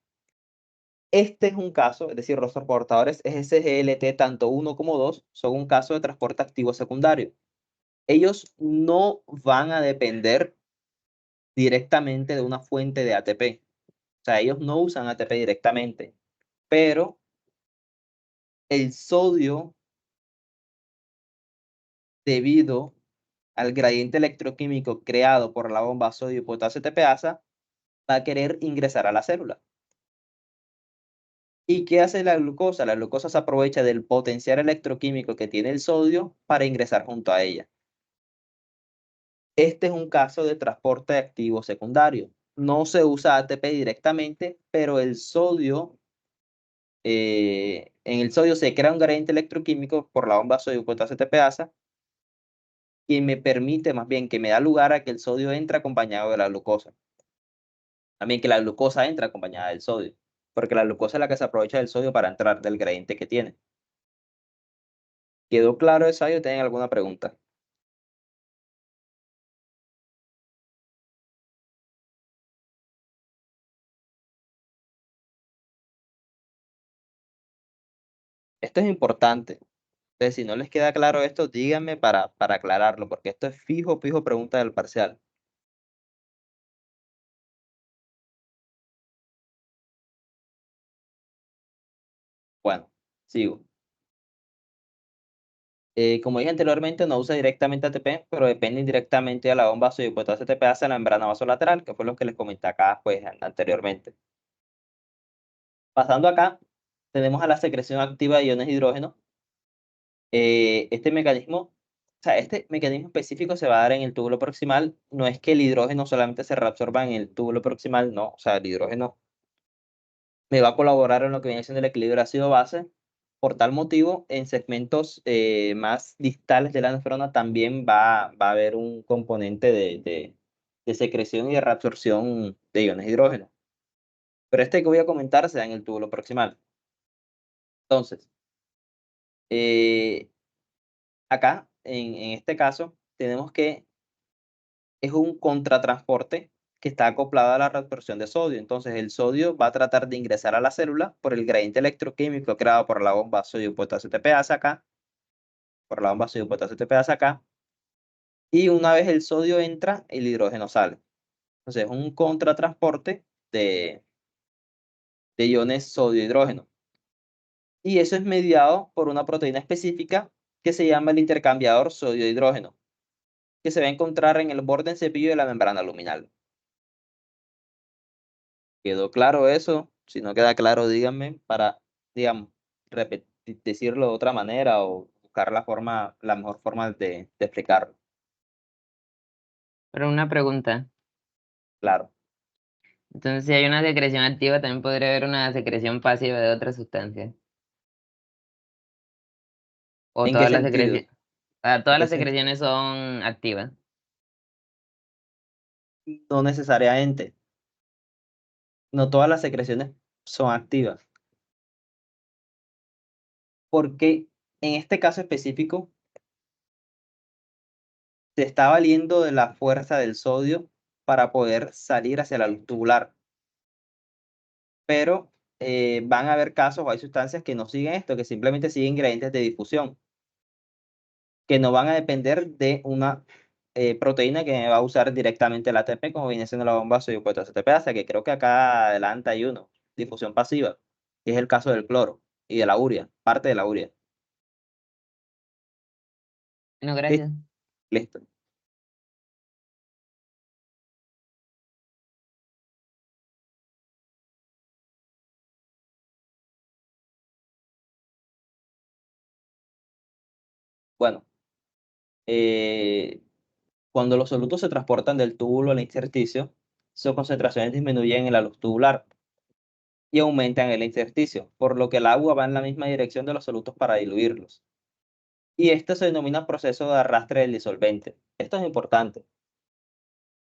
Este es un caso, es decir, los transportadores SGLT tanto 1 como 2 son un caso de transporte activo secundario. Ellos no van a depender directamente de una fuente de ATP. O sea, ellos no usan ATP directamente, pero el sodio, debido al gradiente electroquímico creado por la bomba sodio-potasio TPasa, va a querer ingresar a la célula. ¿Y qué hace la glucosa? La glucosa se aprovecha del potencial electroquímico que tiene el sodio para ingresar junto a ella. Este es un caso de transporte activo secundario. No se usa ATP directamente, pero el sodio, en el sodio se crea un gradiente electroquímico por la bomba sodio-potasio ATPasa que me permite, más bien, que me da lugar a que el sodio entre acompañado de la glucosa. También que la glucosa entra acompañada del sodio, porque la glucosa es la que se aprovecha del sodio para entrar del gradiente que tiene. ¿Quedó claro eso ahí o tienen alguna pregunta? Esto es importante. Entonces, si no les queda claro esto, díganme para aclararlo, porque esto es fijo pregunta del parcial. Bueno, sigo. Como dije anteriormente, no usa directamente ATP, pero depende indirectamente de la bomba sodio-potasio ATPasa en la membrana vasolateral, que fue lo que les comenté acá pues, anteriormente. Pasando acá, tenemos a la secreción activa de iones de hidrógeno. Este mecanismo específico se va a dar en el túbulo proximal. No es que el hidrógeno solamente se reabsorba en el túbulo proximal, no. O sea, el hidrógeno me va a colaborar en lo que viene siendo el equilibrio ácido-base. Por tal motivo, en segmentos más distales de la nefrona también va a haber un componente de secreción y de reabsorción de iones de hidrógeno. Pero este que voy a comentar se da en el túbulo proximal. Entonces, acá, en este caso, tenemos que es un contratransporte que está acoplado a la reabsorción de sodio. Entonces, el sodio va a tratar de ingresar a la célula por el gradiente electroquímico creado por la bomba sodio-potasio ATPasa acá, y una vez el sodio entra, el hidrógeno sale. Entonces, es un contratransporte de iones sodio-hidrógeno. Y eso es mediado por una proteína específica que se llama el intercambiador sodio-hidrógeno, que se va a encontrar en el borde en cepillo de la membrana luminal. ¿Quedó claro eso? Si no queda claro, díganme para, digamos, decirlo de otra manera o buscar la mejor forma de explicarlo. Pero una pregunta. Claro. Entonces, si hay una secreción activa, también podría haber una secreción pasiva de otra sustancia. O ¿En qué todas las sentido? secreciones, ¿En todas qué las sentido? secreciones son activas. No necesariamente. No todas las secreciones son activas. Porque en este caso específico se está valiendo de la fuerza del sodio para poder salir hacia la luz tubular. Pero van a haber casos o hay sustancias que no siguen esto, que simplemente siguen gradientes de difusión, que no van a depender de una proteína que va a usar directamente el ATP, como viene siendo la bomba sodio-potasio ATPasa, que creo que acá adelante hay uno, difusión pasiva, que es el caso del cloro y de la urea, parte de la urea. No, Listo. gracias. Listo. Bueno, cuando los solutos se transportan del túbulo al intersticio, sus concentraciones disminuyen en la luz tubular y aumentan en el intersticio, por lo que el agua va en la misma dirección de los solutos para diluirlos. Y esto se denomina proceso de arrastre del disolvente. Esto es importante.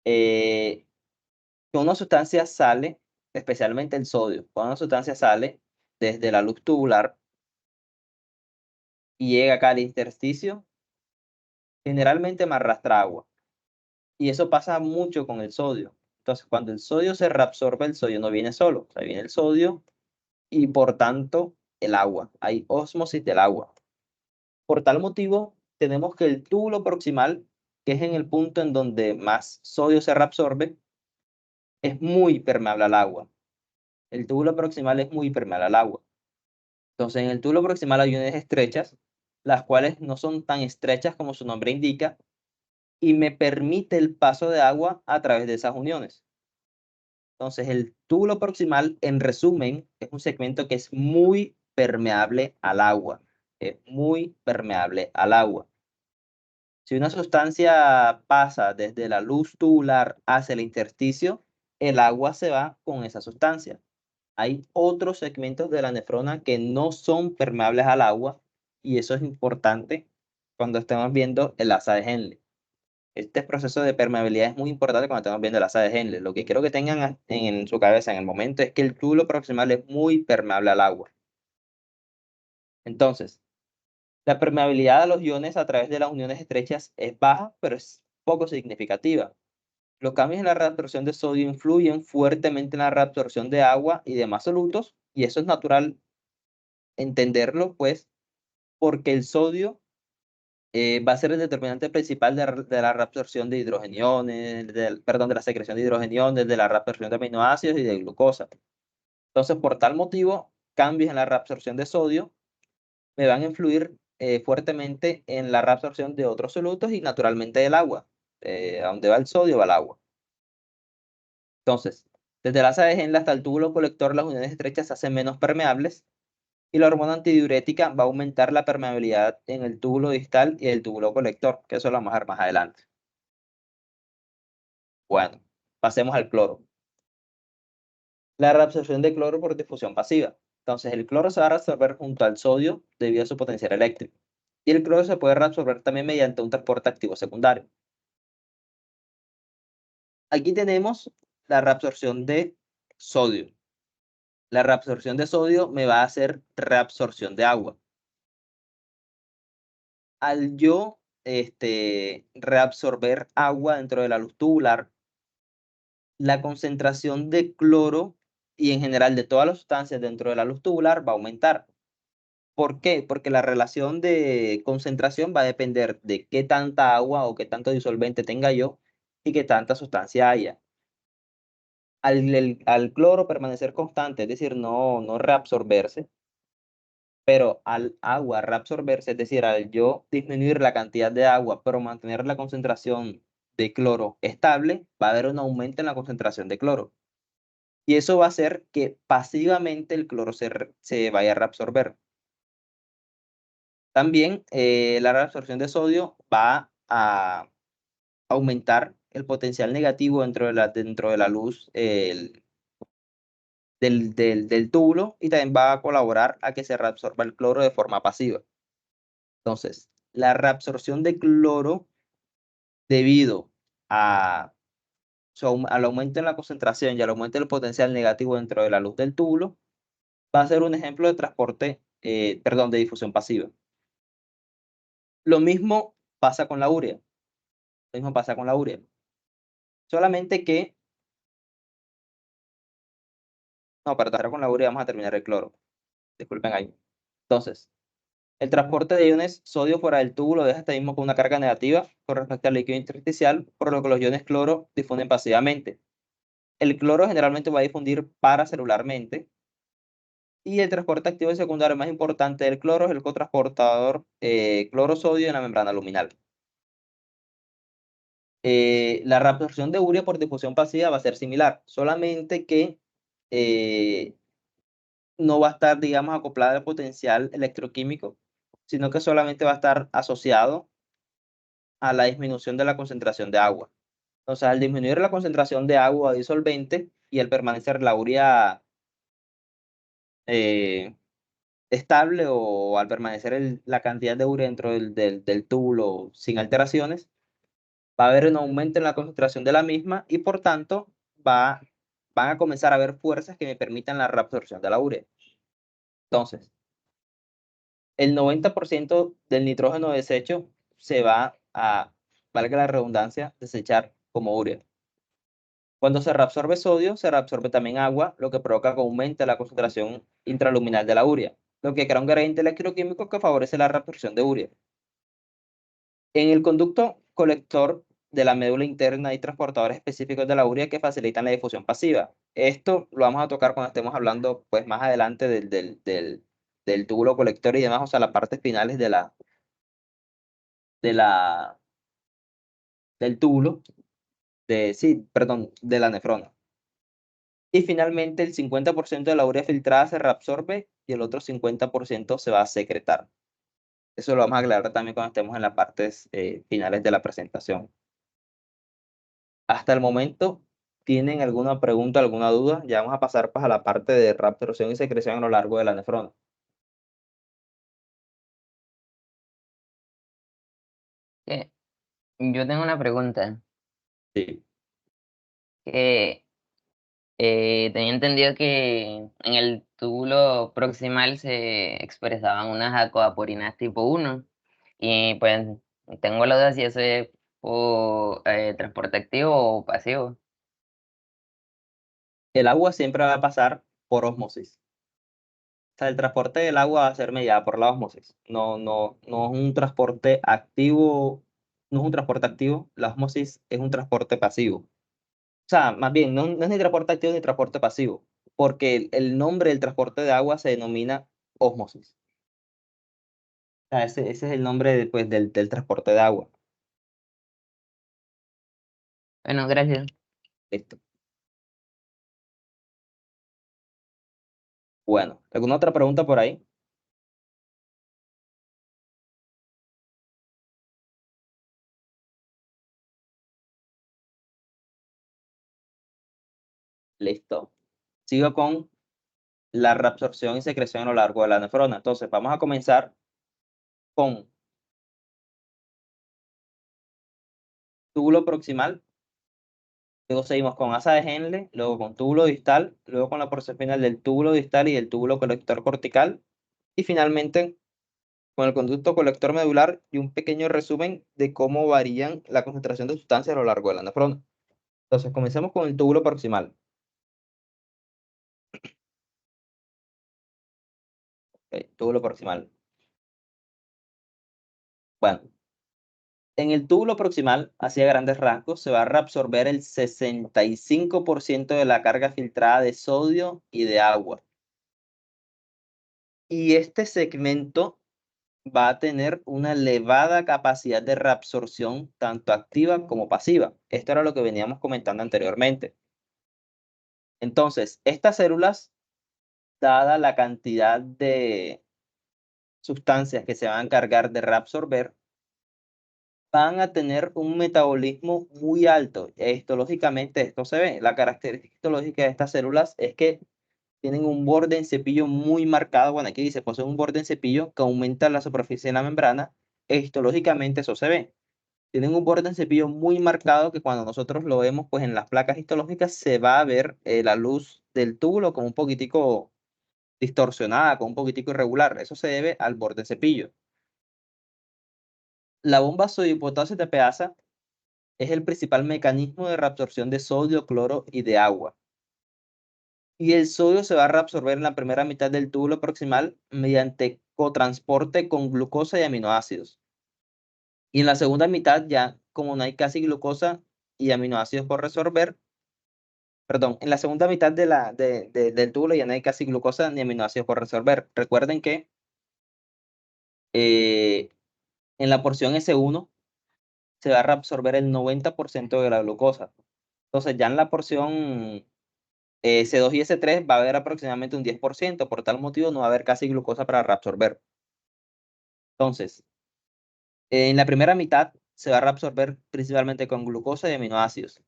Que una sustancia sale, especialmente el sodio, cuando una sustancia sale desde la luz tubular y llega acá al intersticio, generalmente me arrastra agua. Y eso pasa mucho con el sodio. Entonces, cuando el sodio se reabsorbe, el sodio no viene solo, o sea, viene el sodio y por tanto el agua. Hay ósmosis del agua. Por tal motivo, tenemos que el túbulo proximal, que es en el punto en donde más sodio se reabsorbe, es muy permeable al agua. El túbulo proximal es muy permeable al agua. Entonces, en el túbulo proximal hay uniones estrechas, las cuales no son tan estrechas como su nombre indica, y me permite el paso de agua a través de esas uniones. Entonces, el túbulo proximal, en resumen, es un segmento que es muy permeable al agua. Es muy permeable al agua. Si una sustancia pasa desde la luz tubular hacia el intersticio, el agua se va con esa sustancia. Hay otros segmentos de la nefrona que no son permeables al agua y eso es importante cuando estemos viendo el asa de Henle. Este proceso de permeabilidad es muy importante cuando estamos viendo el asa de Henle. Lo que quiero que tengan en su cabeza en el momento es que el túbulo proximal es muy permeable al agua. Entonces, la permeabilidad de los iones a través de las uniones estrechas es baja, pero es poco significativa. Los cambios en la reabsorción de sodio influyen fuertemente en la reabsorción de agua y demás solutos, y eso es natural entenderlo, pues, porque el sodio va a ser el determinante principal de la reabsorción de hidrogeniones, perdón, de la secreción de hidrogeniones, de la reabsorción de aminoácidos y de glucosa. Entonces, por tal motivo, cambios en la reabsorción de sodio me van a influir fuertemente en la reabsorción de otros solutos y naturalmente del agua. A donde va el sodio va el agua. Entonces, desde la asa de Henle hasta el túbulo colector, las uniones estrechas se hacen menos permeables y la hormona antidiurética va a aumentar la permeabilidad en el túbulo distal y el túbulo colector, que eso lo vamos a ver más adelante. Bueno, pasemos al cloro. La reabsorción de cloro por difusión pasiva. Entonces, el cloro se va a reabsorber junto al sodio debido a su potencial eléctrico. Y el cloro se puede reabsorber también mediante un transporte activo secundario. Aquí tenemos la reabsorción de sodio. La reabsorción de sodio me va a hacer reabsorción de agua. Al yo reabsorber agua dentro de la luz tubular, la concentración de cloro y en general de todas las sustancias dentro de la luz tubular va a aumentar. ¿Por qué? Porque la relación de concentración va a depender de qué tanta agua o qué tanto disolvente tenga yo y qué tanta sustancia haya. Al cloro permanecer constante, es decir, no reabsorberse, pero al agua reabsorberse, es decir, al yo disminuir la cantidad de agua, pero mantener la concentración de cloro estable, va a haber un aumento en la concentración de cloro. Y eso va a hacer que pasivamente el cloro se vaya a reabsorber. También la reabsorción de sodio va a aumentar el potencial negativo dentro de la luz del túbulo y también va a colaborar a que se reabsorba el cloro de forma pasiva. Entonces, la reabsorción de cloro debido a, al aumento en la concentración y al aumento del potencial negativo dentro de la luz del túbulo, va a ser un ejemplo de transporte, perdón, de difusión pasiva. Lo mismo pasa con la urea. Lo mismo pasa con la urea. Solamente que, no, para trabajar con la urea vamos a terminar el cloro. Disculpen ahí. Entonces, el transporte de iones sodio fuera del túbulo deja este mismo con una carga negativa con respecto al líquido intersticial, por lo que los iones cloro difunden pasivamente. El cloro generalmente va a difundir paracelularmente y el transporte activo y secundario más importante del cloro es el cotransportador cloro-sodio en la membrana luminal. La reabsorción de urea por difusión pasiva va a ser similar, solamente que no va a estar, digamos, acoplada al potencial electroquímico, sino que solamente va a estar asociado a la disminución de la concentración de agua. Entonces, al disminuir la concentración de agua disolvente y al permanecer la urea estable o al permanecer la cantidad de urea dentro del túbulo sin alteraciones, va a haber un aumento en la concentración de la misma y por tanto van a comenzar a haber fuerzas que me permitan la reabsorción de la urea. Entonces, el 90% del nitrógeno desecho se va a, valga la redundancia, desechar como urea. Cuando se reabsorbe sodio, se reabsorbe también agua, lo que provoca que aumente la concentración intraluminal de la urea, lo que crea un gradiente electroquímico que favorece la reabsorción de urea. En el conducto colector de la médula interna hay transportadores específicos de la urea que facilitan la difusión pasiva. Esto lo vamos a tocar cuando estemos hablando pues, más adelante del túbulo colector y demás, o sea, las partes finales de la, del túbulo, sí, perdón, de la nefrona. Y finalmente el 50% de la urea filtrada se reabsorbe y el otro 50% se va a secretar. Eso lo vamos a aclarar también cuando estemos en las partes finales de la presentación. Hasta el momento, ¿tienen alguna pregunta, alguna duda? Ya vamos a pasar pues, a la parte de reabsorción y secreción a lo largo de la nefrona. Eh, Yo tengo una pregunta. Sí. Que tenía entendido que en el túbulo proximal se expresaban unas acoaporinas tipo 1 y pues tengo la duda si eso es transporte activo o pasivo. El agua siempre va a pasar por ósmosis. O sea, el transporte del agua va a ser mediado por la ósmosis. No es un transporte activo, no es un transporte activo, la ósmosis es un transporte pasivo. O sea, más bien, no es ni transporte activo ni transporte pasivo, porque el nombre del transporte de agua se denomina ósmosis. O sea, ese es el nombre pues, del transporte de agua. Bueno, gracias. Listo. Bueno, ¿alguna otra pregunta por ahí? Listo. Sigo con la reabsorción y secreción a lo largo de la nefrona. Entonces, vamos a comenzar con túbulo proximal, luego seguimos con asa de Henle, luego con túbulo distal, luego con la porción final del túbulo distal y del túbulo colector cortical, y finalmente con el conducto colector medular y un pequeño resumen de cómo varían la concentración de sustancias a lo largo de la nefrona. Entonces, comencemos con el túbulo proximal. Ok, túbulo proximal. Bueno, en el túbulo proximal, hacia grandes rasgos, se va a reabsorber el 65% de la carga filtrada de sodio y de agua. Y este segmento va a tener una elevada capacidad de reabsorción, tanto activa como pasiva. Esto era lo que veníamos comentando anteriormente. Entonces, estas células, dada la cantidad de sustancias que se van a encargar de reabsorber, van a tener un metabolismo muy alto. Histológicamente esto se ve. La característica histológica de estas células es que tienen un borde en cepillo muy marcado. Bueno, aquí dice, posee un borde en cepillo que aumenta la superficie de la membrana. Histológicamente eso se ve. Tienen un borde en cepillo muy marcado que cuando nosotros lo vemos pues en las placas histológicas se va a ver la luz del túbulo como un poquitico distorsionada, como un poquitico irregular. Eso se debe al borde en cepillo. La bomba sodio-potasio TPasa es el principal mecanismo de reabsorción de sodio, cloro y de agua. Y el sodio se va a reabsorber en la primera mitad del túbulo proximal mediante cotransporte con glucosa y aminoácidos. Y en la segunda mitad ya, como no hay casi glucosa y aminoácidos por resorber, perdón, en la segunda mitad del túbulo ya no hay casi glucosa ni aminoácidos por resorber. Recuerden que eh, en la porción S1 se va a reabsorber el 90% de la glucosa. Entonces ya en la porción C2 y S3 va a haber aproximadamente un 10%, por tal motivo no va a haber casi glucosa para reabsorber. Entonces, en la primera mitad se va a reabsorber principalmente con glucosa y aminoácidos.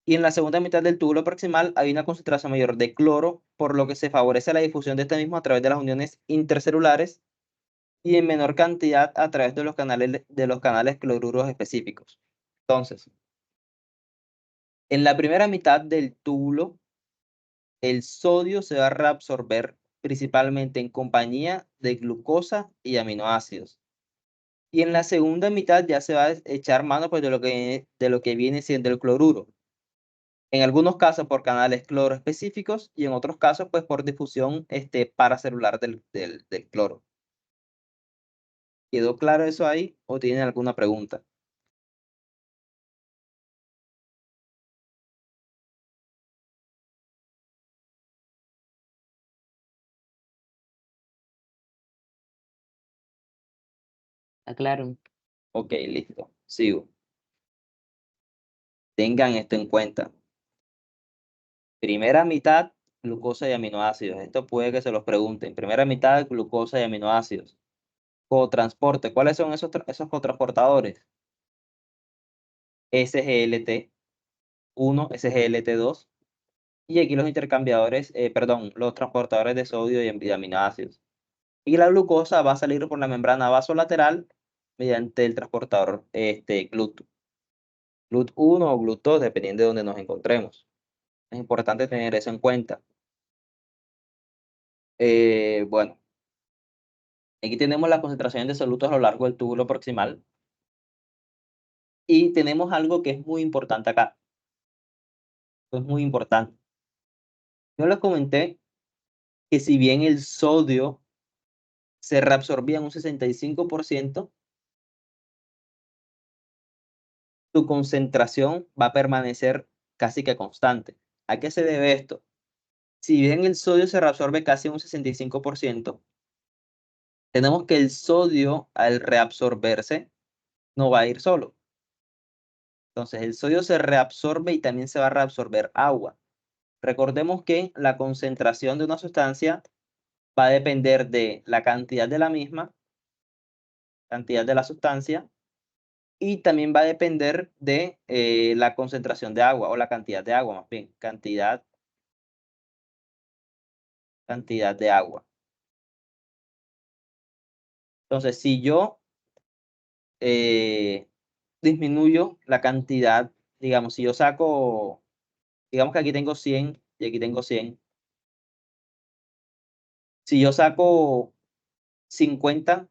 Y en la segunda mitad del túbulo proximal hay una concentración mayor de cloro, por lo que se favorece la difusión de este mismo a través de las uniones intercelulares y en menor cantidad a través de los canales cloruros específicos. Entonces, en la primera mitad del túbulo, el sodio se va a reabsorber principalmente en compañía de glucosa y aminoácidos. Y en la segunda mitad ya se va a echar mano pues, de lo que viene siendo el cloruro. En algunos casos por canales cloro específicos y en otros casos pues por difusión paracelular del cloro. ¿Quedó claro eso ahí o tienen alguna pregunta? Aclaro. Ok, listo. Sigo. Tengan esto en cuenta. Primera mitad, glucosa y aminoácidos. Esto puede que se los pregunten. Primera mitad, glucosa y aminoácidos. Cotransporte. ¿Cuáles son esos cotransportadores? SGLT1, SGLT2. Y aquí los intercambiadores, los transportadores de sodio y de aminoácidos. Y la glucosa va a salir por la membrana vasolateral mediante el transportador GLUT. GLUT1 o GLUT2, dependiendo de donde nos encontremos. Es importante tener eso en cuenta. Bueno, aquí tenemos las concentraciones de solutos a lo largo del túbulo proximal. Y tenemos algo que es muy importante acá. Esto es muy importante. Yo les comenté que si bien el sodio se reabsorbía en un 65%, su concentración va a permanecer casi que constante. ¿A qué se debe esto? Si bien el sodio se reabsorbe casi un 65%, tenemos que el sodio al reabsorberse no va a ir solo. Entonces el sodio se reabsorbe y también se va a reabsorber agua. Recordemos que la concentración de una sustancia va a depender de la cantidad de la misma, cantidad de la sustancia, y también va a depender de la concentración de agua o la cantidad de agua, más bien, cantidad de agua. Entonces, si yo disminuyo la cantidad, digamos, si yo saco, digamos que aquí tengo 100 y aquí tengo 100. Si yo saco 50,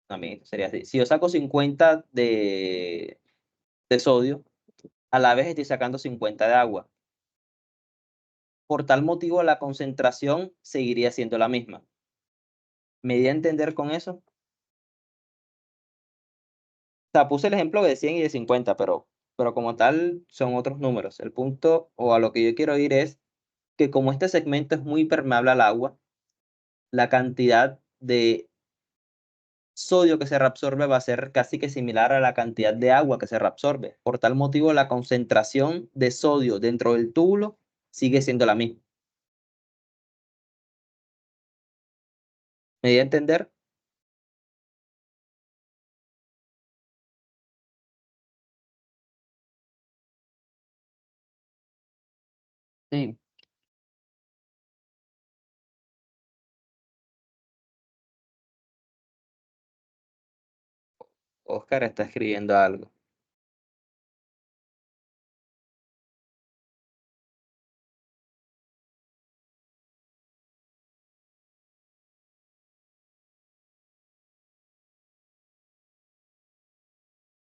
también sería así. Si yo saco 50 de sodio, a la vez estoy sacando 50 de agua. Por tal motivo, la concentración seguiría siendo la misma. ¿Me di a entender con eso? O sea, puse el ejemplo de 100 y de 50, pero como tal son otros números. El punto o a lo que yo quiero ir es que como este segmento es muy permeable al agua, la cantidad de sodio que se reabsorbe va a ser casi que similar a la cantidad de agua que se reabsorbe. Por tal motivo, la concentración de sodio dentro del túbulo sigue siendo la misma. ¿Me di a entender? Sí. Oscar está escribiendo algo.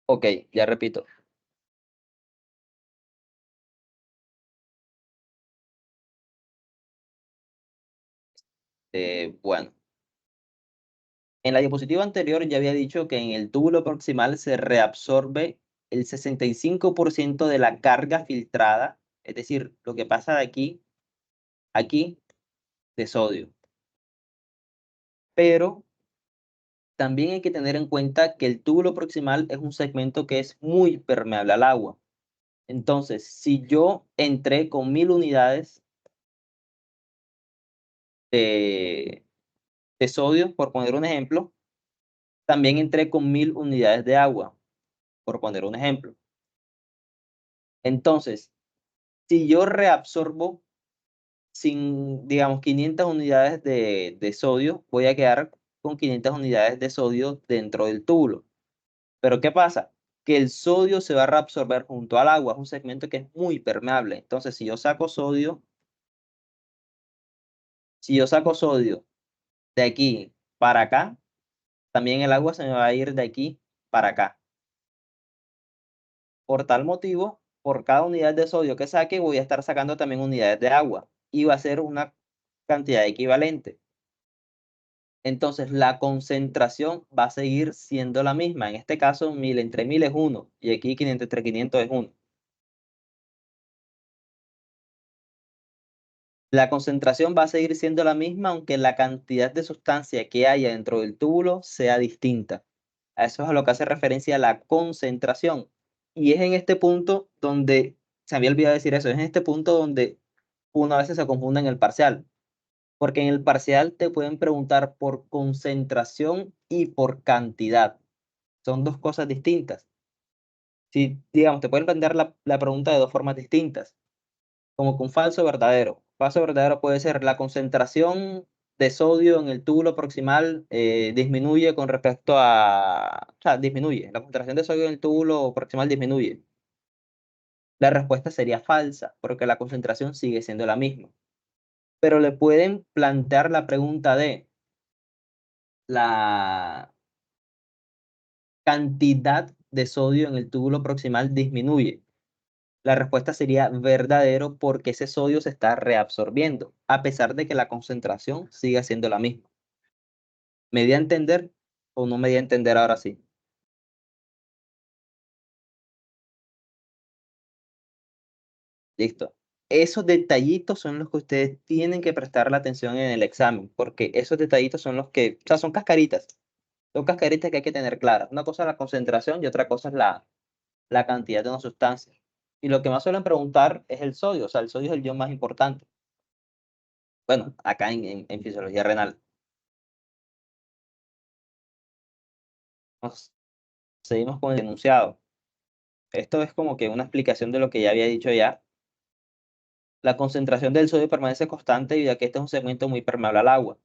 Ok, ya repito. Bueno, en la diapositiva anterior ya había dicho que en el túbulo proximal se reabsorbe el 65% de la carga filtrada, es decir, lo que pasa de aquí a aquí de sodio. Pero también hay que tener en cuenta que el túbulo proximal es un segmento que es muy permeable al agua. Entonces, si yo entré con 1000 unidades de sodio, por poner un ejemplo, también entré con 1000 unidades de agua, por poner un ejemplo. Entonces, si yo reabsorbo digamos, 500 unidades de sodio, voy a quedar con 500 unidades de sodio dentro del túbulo. Pero ¿qué pasa? Que el sodio se va a reabsorber junto al agua, es un segmento que es muy permeable. Entonces, si yo saco sodio de aquí para acá, también el agua se me va a ir de aquí para acá. Por tal motivo, por cada unidad de sodio que saque, voy a estar sacando también unidades de agua y va a ser una cantidad equivalente. Entonces, la concentración va a seguir siendo la misma. En este caso, 1000 entre 1000 es 1 y aquí 500 entre 500 es 1. La concentración va a seguir siendo la misma, aunque la cantidad de sustancia que haya dentro del túbulo sea distinta. A eso es a lo que hace referencia la concentración. Y es en este punto donde se me había olvidado decir eso, es en este punto donde uno a veces se confunde en el parcial, porque en el parcial te pueden preguntar por concentración y por cantidad. Son dos cosas distintas. Si, digamos, te pueden plantear la pregunta de dos formas distintas, como que un falso o verdadero. Falso o verdadero puede ser la concentración de sodio en el túbulo proximal disminuye con respecto a, o sea, disminuye, la concentración de sodio en el túbulo proximal disminuye. La respuesta sería falsa, porque la concentración sigue siendo la misma. Pero le pueden plantear la pregunta de la cantidad de sodio en el túbulo proximal disminuye. La respuesta sería verdadero porque ese sodio se está reabsorbiendo, a pesar de que la concentración siga siendo la misma. ¿Me di a entender o no me di a entender ahora sí? Listo. Esos detallitos son los que ustedes tienen que prestar la atención en el examen, porque esos detallitos son los que, o sea, son cascaritas. Son cascaritas que hay que tener claras. Una cosa es la concentración y otra cosa es la cantidad de una sustancia. Y lo que más suelen preguntar es el sodio, o sea, el sodio es el ion más importante. Bueno, acá en fisiología renal. Seguimos con el enunciado. Esto es como que una explicación de lo que ya había dicho ya. La concentración del sodio permanece constante debido a que este es un segmento muy permeable al agua.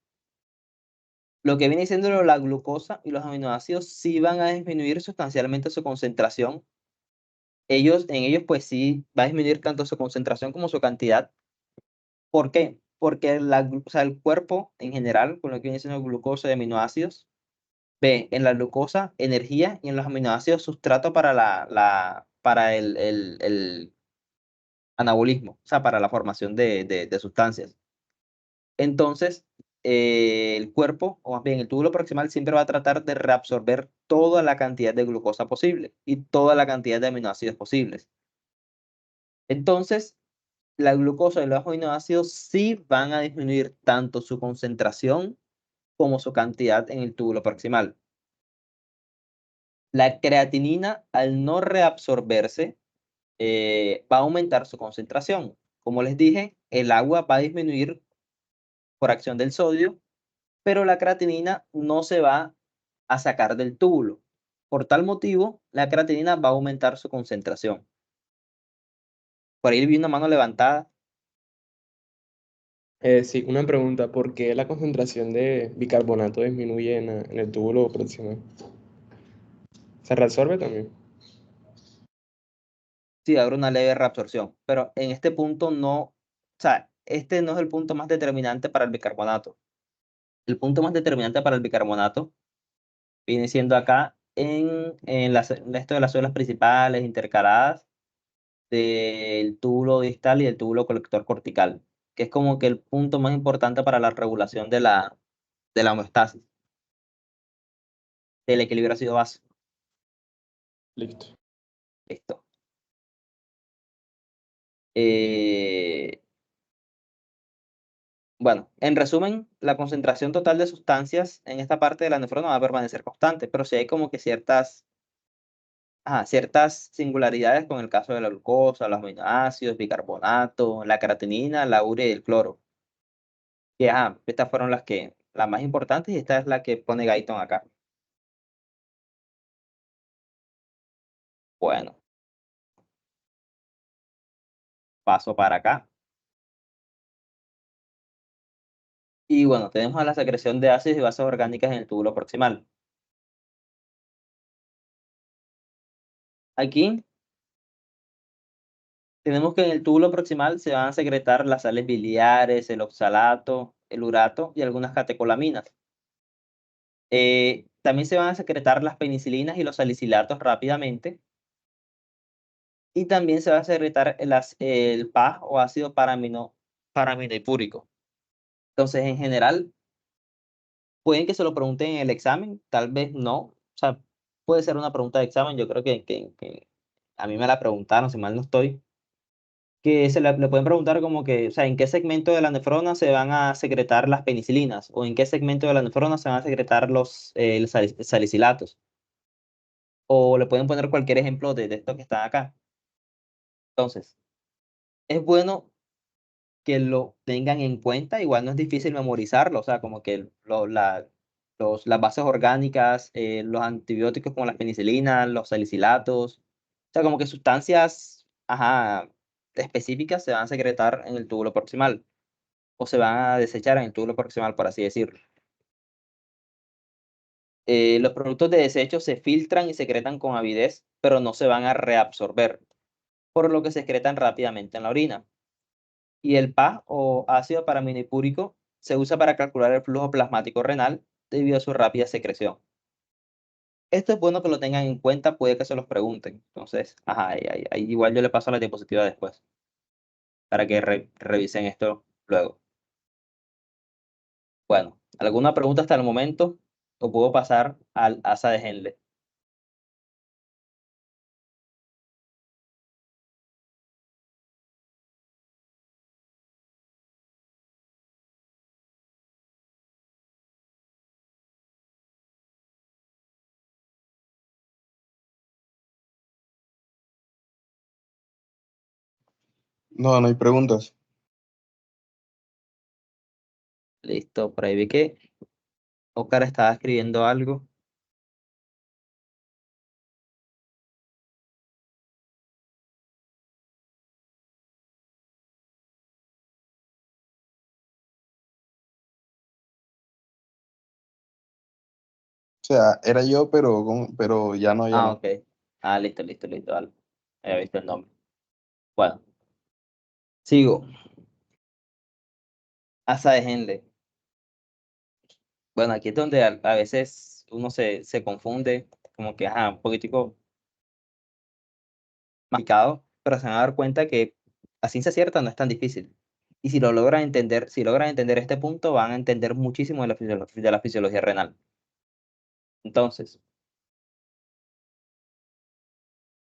Lo que viene siendo la glucosa y los aminoácidos sí van a disminuir sustancialmente su concentración. En ellos pues sí va a disminuir tanto su concentración como su cantidad. ¿Por qué? Porque o sea, el cuerpo en general, con lo que viene siendo glucosa y aminoácidos, ve en la glucosa energía y en los aminoácidos sustrato para para el anabolismo, o sea, para la formación de sustancias. Entonces, el cuerpo, o más bien el túbulo proximal, siempre va a tratar de reabsorber toda la cantidad de glucosa posible y toda la cantidad de aminoácidos posibles. Entonces, la glucosa y los aminoácidos sí van a disminuir tanto su concentración como su cantidad en el túbulo proximal. La creatinina, al no reabsorberse, va a aumentar su concentración. Como les dije, el agua va a disminuir por acción del sodio, pero la creatinina no se va a sacar del túbulo. Por tal motivo, la creatinina va a aumentar su concentración. Por ahí vi una mano levantada. Sí, una pregunta, ¿por qué la concentración de bicarbonato disminuye en el túbulo proximal? ¿Se reabsorbe también? Sí, habrá una leve reabsorción, pero en este punto no, o sea, este no es el punto más determinante para el bicarbonato. El punto más determinante para el bicarbonato viene siendo acá en esto de las células principales intercaladas del túbulo distal y del túbulo colector cortical, que es como que el punto más importante para la regulación de la homeostasis, del equilibrio ácido-base. Listo. Esto. Eh, bueno, en resumen, la concentración total de sustancias en esta parte de la nefrona va a permanecer constante, pero sí hay como que ciertas singularidades con el caso de la glucosa, los aminoácidos, bicarbonato, la creatinina, la urea y el cloro. Que estas fueron las más importantes y esta es la que pone Guyton acá. Bueno, paso para acá. Y bueno, tenemos a la secreción de ácidos y bases orgánicas en el túbulo proximal. Aquí tenemos que en el túbulo proximal se van a secretar las sales biliares, el oxalato, el urato y algunas catecolaminas. También se van a secretar las penicilinas y los salicilatos rápidamente. Y también se va a secretar el PAH o ácido paraminoipúrico. Entonces, en general, pueden que se lo pregunten en el examen, tal vez no. O sea, puede ser una pregunta de examen. Yo creo que a mí me la preguntaron, si mal no estoy, que le pueden preguntar como que, o sea, ¿en qué segmento de la nefrona se van a secretar las penicilinas? ¿O en qué segmento de la nefrona se van a secretar los salicilatos? O le pueden poner cualquier ejemplo de esto que está acá. Entonces, es bueno que lo tengan en cuenta, igual no es difícil memorizarlo, o sea, como que las bases orgánicas, los antibióticos como las penicilinas, los salicilatos, o sea, como que sustancias, ajá, específicas se van a secretar en el túbulo proximal o se van a desechar en el túbulo proximal, por así decirlo. Los productos de desecho se filtran y secretan con avidez, pero no se van a reabsorber, por lo que se secretan rápidamente en la orina. Y el PA o ácido paraminipúrico se usa para calcular el flujo plasmático renal debido a su rápida secreción. Esto es bueno que lo tengan en cuenta, puede que se los pregunten. Entonces, ajá, ahí igual yo le paso la diapositiva después para que revisen esto luego. Bueno, ¿alguna pregunta hasta el momento? ¿O puedo pasar al asa de Henle? No, no hay preguntas. Listo, por ahí vi que Oscar estaba escribiendo algo. O sea, era yo, pero ya no, ya Ah, no. ok. Ah, listo, dale. Había visto el nombre. Bueno, sigo. Asa de Henle. Bueno, aquí es donde a veces uno se confunde, como que, ajá, un poquitico complicado, pero se van a dar cuenta que a ciencia cierta no es tan difícil. Y si lo logran entender, si logran entender este punto, van a entender muchísimo de de la fisiología renal. Entonces,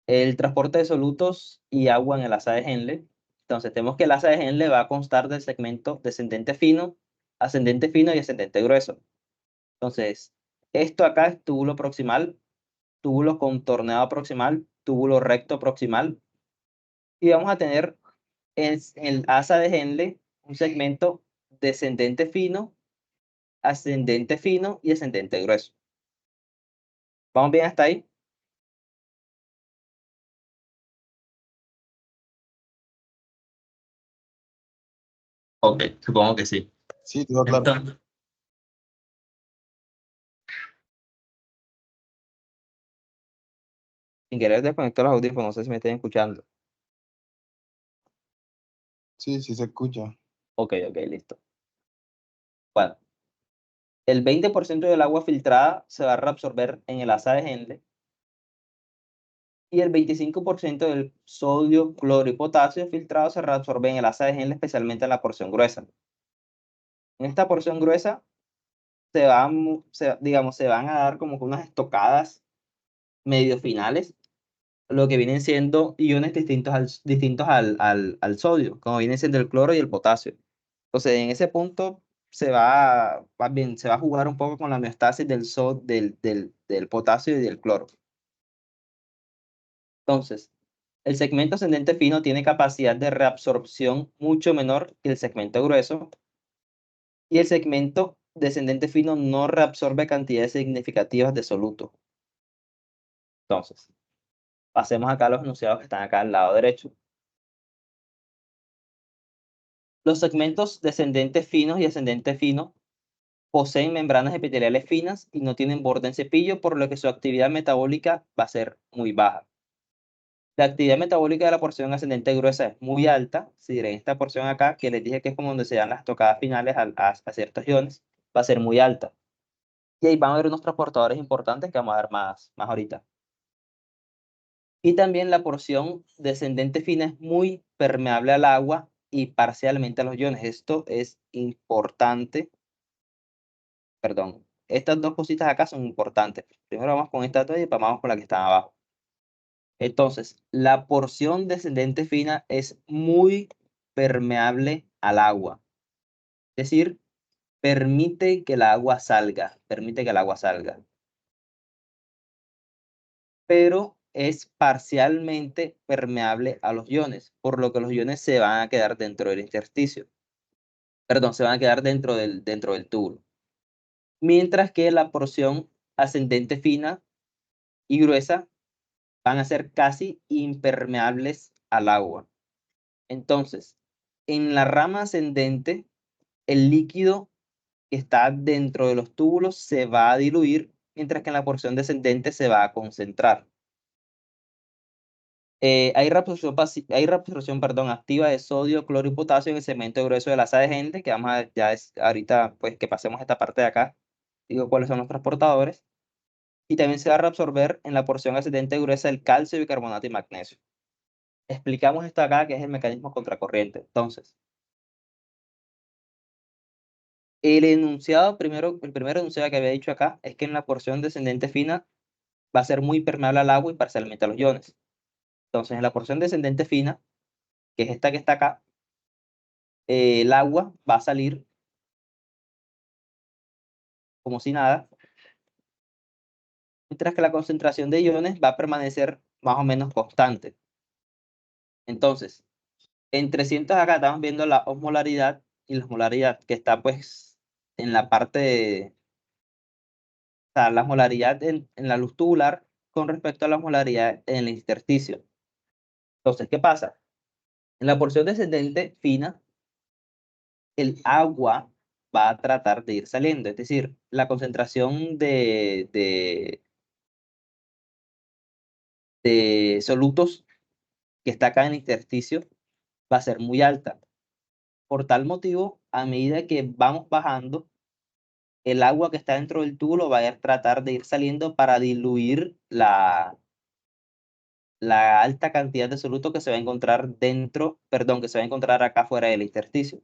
el transporte de solutos y agua en el asa de Henle. Entonces, tenemos que el asa de Henle va a constar del segmento descendente fino, ascendente fino y ascendente grueso. Entonces, esto acá es túbulo proximal, túbulo contorneado proximal, túbulo recto proximal, y vamos a tener en el asa de Henle un segmento descendente fino, ascendente fino y ascendente grueso. ¿Vamos bien hasta ahí? Ok, supongo que sí. Sí, todo claro. Entonces, sin querer desconectar los audífonos, no sé si me están escuchando. Sí, sí se escucha. Ok, listo. Bueno, el 20% del agua filtrada se va a reabsorber en el asa de Henle y el 25% del sodio, cloro y potasio filtrado se reabsorbe en el asa de Henle, especialmente en la porción gruesa. En esta porción gruesa digamos, se van a dar como que unas estocadas medio finales, lo que vienen siendo iones distintos al sodio, como vienen siendo el cloro y el potasio. Entonces, en ese punto más bien, se va a jugar un poco con la homeostasis del potasio y del cloro. Entonces, el segmento ascendente fino tiene capacidad de reabsorción mucho menor que el segmento grueso y el segmento descendente fino no reabsorbe cantidades significativas de soluto. Entonces, pasemos acá a los enunciados que están acá al lado derecho. Los segmentos descendentes finos y ascendente fino poseen membranas epiteliales finas y no tienen borde en cepillo, por lo que su actividad metabólica va a ser muy baja. La actividad metabólica de la porción ascendente gruesa es muy alta, si diré en esta porción acá, que les dije que es como donde se dan las tocadas finales a ciertos iones, va a ser muy alta. Y ahí van a haber unos transportadores importantes que vamos a ver más ahorita. Y también la porción descendente fina es muy permeable al agua y parcialmente a los iones. Esto es importante. Perdón, estas dos cositas acá son importantes. Primero vamos con esta dos y después vamos con la que está abajo. Entonces, la porción descendente fina es muy permeable al agua. Es decir, permite que el agua salga, permite que el agua salga. Pero es parcialmente permeable a los iones, por lo que los iones se van a quedar dentro del intersticio. Perdón, se van a quedar dentro del tubo. Mientras que la porción ascendente fina y gruesa van a ser casi impermeables al agua. Entonces, en la rama ascendente, el líquido que está dentro de los túbulos se va a diluir, mientras que en la porción descendente se va a concentrar. Hay reabsorción, perdón, activa de sodio, cloro y potasio en el segmento grueso de la asa de gente, que vamos a, ya es ahorita, pues que pasemos esta parte de acá, digo cuáles son los transportadores. Y también se va a reabsorber en la porción ascendente gruesa el calcio, bicarbonato y magnesio. Explicamos esto acá, que es el mecanismo contracorriente. Entonces, el primer enunciado que había dicho acá es que en la porción descendente fina va a ser muy permeable al agua y parcialmente a los iones. Entonces, en la porción descendente fina, que es esta que está acá, el agua va a salir como si nada, mientras que la concentración de iones va a permanecer más o menos constante. Entonces, en 300 acá estamos viendo la osmolaridad y la osmolaridad que está pues en la parte de, o sea, la osmolaridad en la luz tubular con respecto a la osmolaridad en el intersticio. Entonces, ¿qué pasa? En la porción descendente fina, el agua va a tratar de ir saliendo, es decir, la concentración de solutos que está acá en el intersticio va a ser muy alta. Por tal motivo, a medida que vamos bajando, el agua que está dentro del tubo va a tratar de ir saliendo para diluir la alta cantidad de soluto que se va a encontrar dentro, perdón, que se va a encontrar acá fuera del intersticio.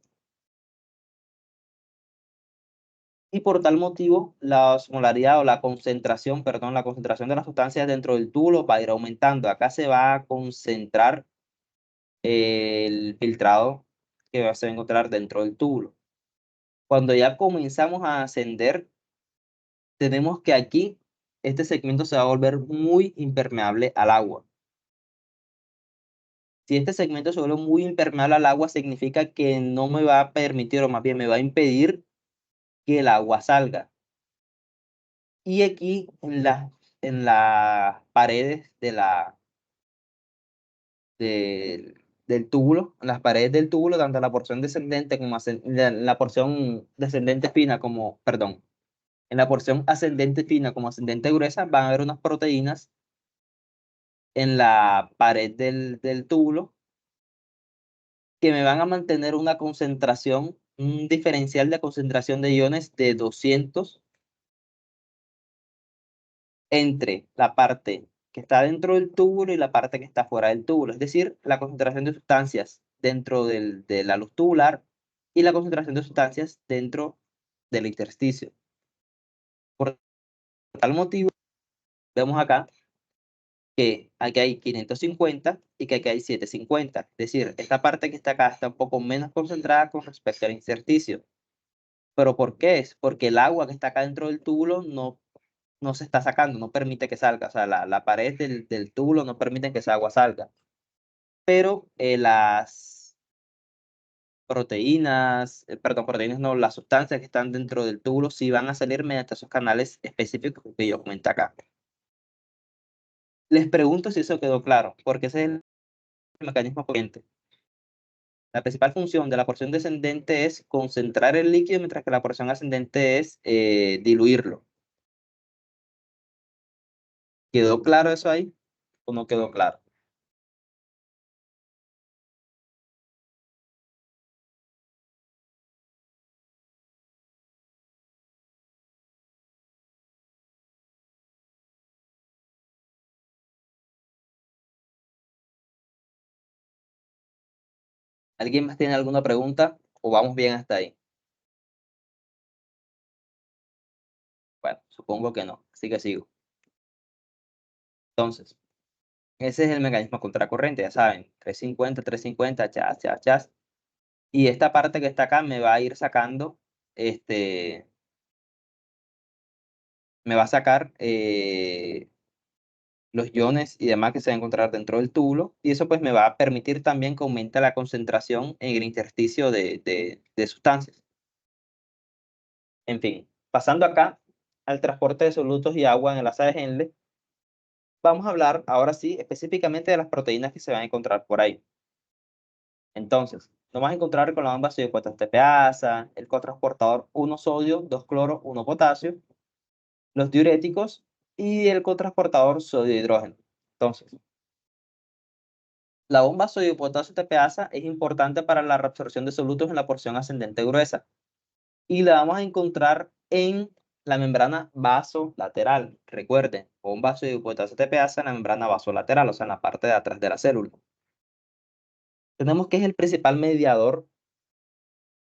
Y por tal motivo, la osmolaridad o la concentración, perdón, la concentración de las sustancias dentro del tubo va a ir aumentando. Acá se va a concentrar el filtrado que se va a encontrar dentro del tubo. Cuando ya comenzamos a ascender, tenemos que aquí este segmento se va a volver muy impermeable al agua. Si este segmento se vuelve muy impermeable al agua, significa que no me va a permitir, o más bien me va a impedir que el agua salga. Y aquí en las paredes del túbulo, en las paredes del túbulo, tanto la porción descendente como la porción descendente fina como, perdón, en la porción ascendente fina como ascendente gruesa, van a haber unas proteínas en la pared del túbulo que me van a mantener una concentración, un diferencial de concentración de iones de 200 entre la parte que está dentro del túbulo y la parte que está fuera del túbulo. Es decir, la concentración de sustancias dentro de la luz tubular y la concentración de sustancias dentro del intersticio. Por tal motivo, vemos acá que aquí hay 550 y que aquí hay 750. Es decir, esta parte que está acá está un poco menos concentrada con respecto al intersticio. ¿Pero por qué es? Porque el agua que está acá dentro del túbulo no se está sacando, no permite que salga. O sea, la pared del túbulo no permite que esa agua salga. Pero las proteínas, perdón, proteínas no, las sustancias que están dentro del túbulo sí van a salir mediante esos canales específicos que yo comenté acá. Les pregunto si eso quedó claro, porque ese es el mecanismo corriente. La principal función de la porción descendente es concentrar el líquido, mientras que la porción ascendente es diluirlo. ¿Quedó claro eso ahí o no quedó claro? ¿Alguien más tiene alguna pregunta o vamos bien hasta ahí? Bueno, supongo que no, así que sigo. Entonces, ese es el mecanismo contracorriente, ya saben, 350, chas, chas, chas. Y esta parte que está acá me va a ir sacando, me va a sacar los iones y demás que se van a encontrar dentro del túbulo, y eso pues me va a permitir también que aumente la concentración en el intersticio de sustancias. En fin, pasando acá al transporte de solutos y agua en el asa de Henle, vamos a hablar ahora sí específicamente de las proteínas que se van a encontrar por ahí. Entonces, nos vamos a encontrar con la bomba sodio-potasio tepeasa, el cotransportador 1 sodio, 2 cloro, 1 potasio, los diuréticos y el cotransportador sodio-hidrógeno. Entonces, la bomba sodio-potasio tepeasa es importante para la reabsorción de solutos en la porción ascendente gruesa y la vamos a encontrar en la membrana vasolateral. Recuerden, bomba sodio-potasio tepeasa en la membrana vasolateral, o sea, en la parte de atrás de la célula. Tenemos que es el principal mediador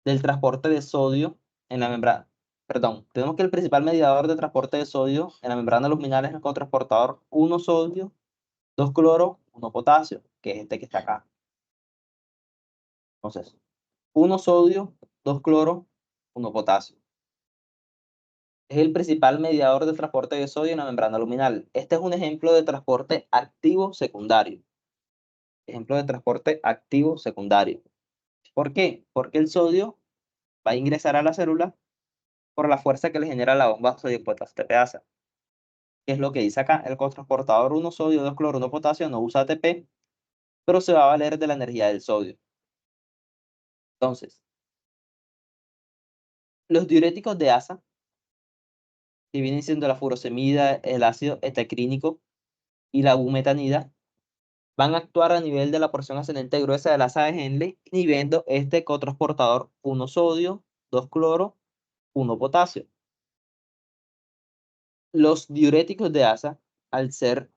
del transporte de sodio en la membrana. Perdón, tenemos que el principal mediador de transporte de sodio en la membrana luminal es el cotransportador 1 sodio, 2 cloro, 1 potasio, que es este que está acá. Entonces, 1 sodio, 2 cloro, 1 potasio. Es el principal mediador de transporte de sodio en la membrana luminal. Este es un ejemplo de transporte activo secundario. Ejemplo de transporte activo secundario. ¿Por qué? Porque el sodio va a ingresar a la célula por la fuerza que le genera la bomba sodio-potasio tepeasa. ¿Qué es lo que dice acá? El cotransportador 1 sodio, 2 cloro, 1 potasio no usa ATP, pero se va a valer de la energía del sodio. Entonces, los diuréticos de asa, que vienen siendo la furosemida, el ácido etacrínico y la bumetanida, van a actuar a nivel de la porción ascendente gruesa del asa de Henle, inhibiendo este cotransportador 1 sodio, 2 cloro, 1 potasio. Los diuréticos de asa, al ser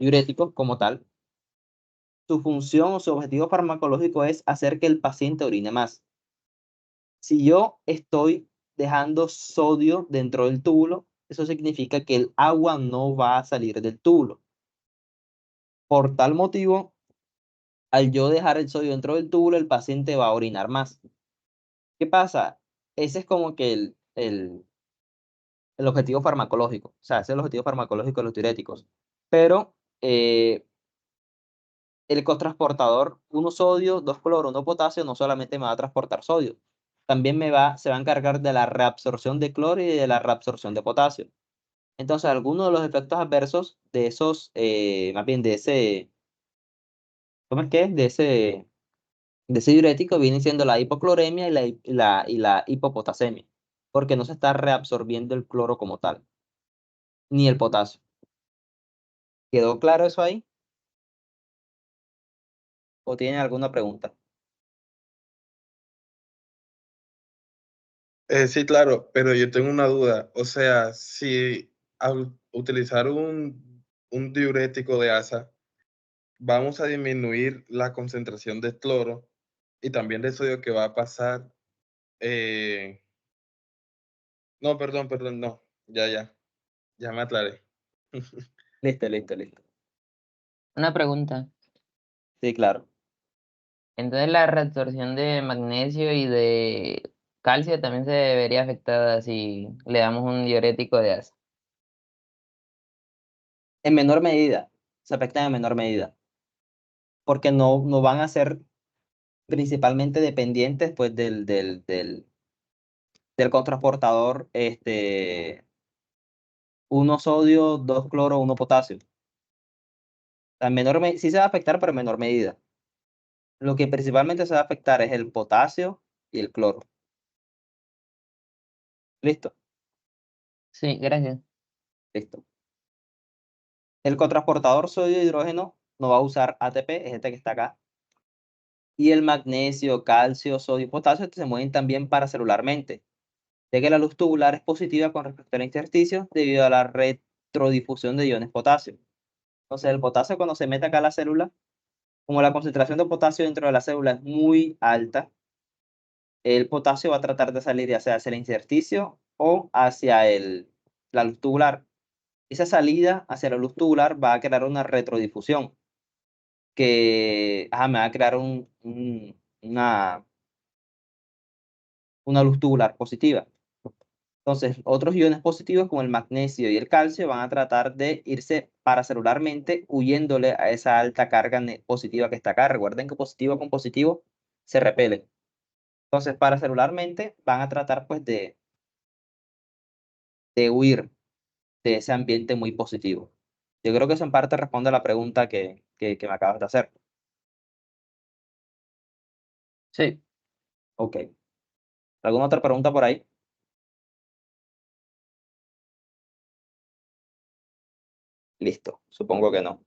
diuréticos como tal, su función o su objetivo farmacológico es hacer que el paciente orine más. Si yo estoy dejando sodio dentro del túbulo, eso significa que el agua no va a salir del túbulo. Por tal motivo, al yo dejar el sodio dentro del túbulo, el paciente va a orinar más. ¿Qué pasa? Ese es como que el objetivo farmacológico. O sea, ese es el objetivo farmacológico de los diuréticos. Pero el cotransportador 1 sodio, 2 cloro, 1 potasio no solamente me va a transportar sodio, también se va a encargar de la reabsorción de cloro y de la reabsorción de potasio. Entonces, algunos de los efectos adversos de esos, más bien de ese, ¿cómo es que es? De ese diurético viene siendo la hipocloremia y la hipopotasemia, porque no se está reabsorbiendo el cloro como tal, ni el potasio. ¿Quedó claro eso ahí? ¿O tienen alguna pregunta? Sí, claro, pero yo tengo una duda. O sea, si al utilizar un diurético de asa, vamos a disminuir la concentración de cloro y también de sodio que va a pasar. eh, No, perdón, no. Ya me aclaré. Listo. Una pregunta. Sí, claro. Entonces la reabsorción de magnesio y de calcio también se vería afectada si le damos un diurético de asa. En menor medida, se afectan en menor medida, porque no van a ser principalmente dependientes pues, del cotransportador 1 sodio, 2 cloro, 1 potasio. En sí se va a afectar, pero en menor medida. Lo que principalmente se va a afectar es el potasio y el cloro. ¿Listo? Sí, gracias. Listo. El cotransportador sodio-hidrógeno no va a usar ATP, es este que está acá. Y el magnesio, calcio, sodio y potasio se mueven también paracelularmente, ya que la luz tubular es positiva con respecto al intersticio debido a la retrodifusión de iones potasio. Entonces, el potasio cuando se mete acá a la célula, como la concentración de potasio dentro de la célula es muy alta, el potasio va a tratar de salir ya sea hacia el intersticio o hacia la luz tubular. Esa salida hacia la luz tubular va a crear una retrodifusión que me va a crear una luz tubular positiva. Entonces, otros iones positivos como el magnesio y el calcio van a tratar de irse paracelularmente huyéndole a esa alta carga positiva que está acá. Recuerden que positivo con positivo se repelen. Entonces, paracelularmente van a tratar pues de huir de ese ambiente muy positivo. Yo creo que eso en parte responde a la pregunta que me acabas de hacer. Sí. Ok. ¿Alguna otra pregunta por ahí? Listo, supongo que no.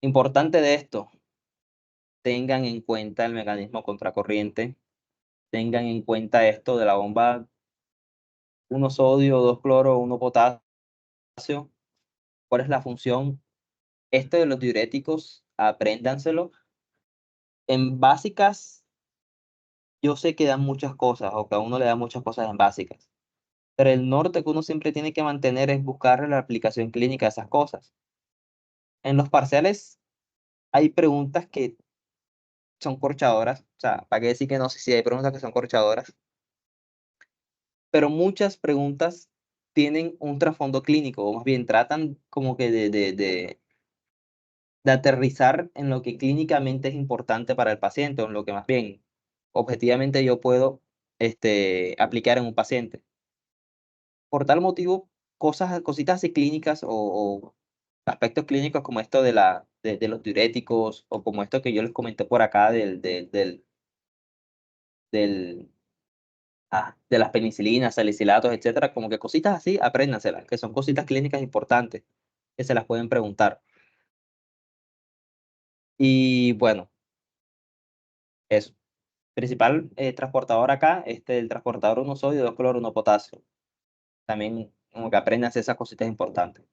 Importante de esto, tengan en cuenta el mecanismo contracorriente, tengan en cuenta esto de la bomba 1 sodio, 2 cloro, 1 potasio. ¿Cuál es la función? Esto de los diuréticos, apréndanselo. En básicas, yo sé que dan muchas cosas, o que a uno le dan muchas cosas en básicas, pero el norte que uno siempre tiene que mantener es buscar la aplicación clínica de esas cosas. En los parciales hay preguntas que son corchadoras, o sea, ¿para qué decir que no? Si hay preguntas que son corchadoras, pero muchas preguntas tienen un trasfondo clínico, o más bien tratan como que de aterrizar en lo que clínicamente es importante para el paciente, o en lo que más bien objetivamente yo puedo aplicar en un paciente. Por tal motivo, cositas así clínicas o aspectos clínicos como esto de los diuréticos, o como esto que yo les comenté por acá del de las penicilinas, salicilatos, etcétera, como que cositas así, apréndanselas, que son cositas clínicas importantes, que se las pueden preguntar. Y bueno, eso. Principal transportador acá, el transportador 1 sodio, 2 cloro, 1 potasio. También como que apréndanse esas cositas importantes.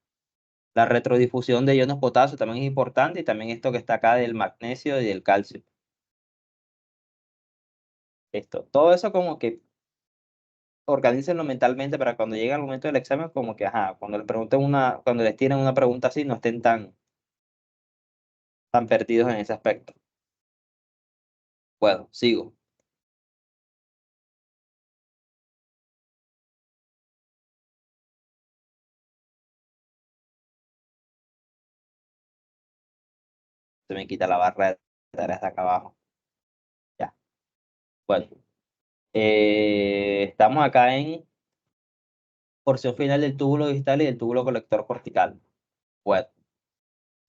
La retrodifusión de iones potasio también es importante, y también esto que está acá del magnesio y del calcio. Esto, todo eso como que organícenlo mentalmente para cuando llegue el momento del examen, como que, ajá, cuando les pregunten cuando les tienen una pregunta así, no estén tan perdidos en ese aspecto. Bueno, sigo. Se me quita la barra de tareas de acá abajo. Ya. Bueno, estamos acá en porción final del túbulo distal y del túbulo colector cortical. Bueno,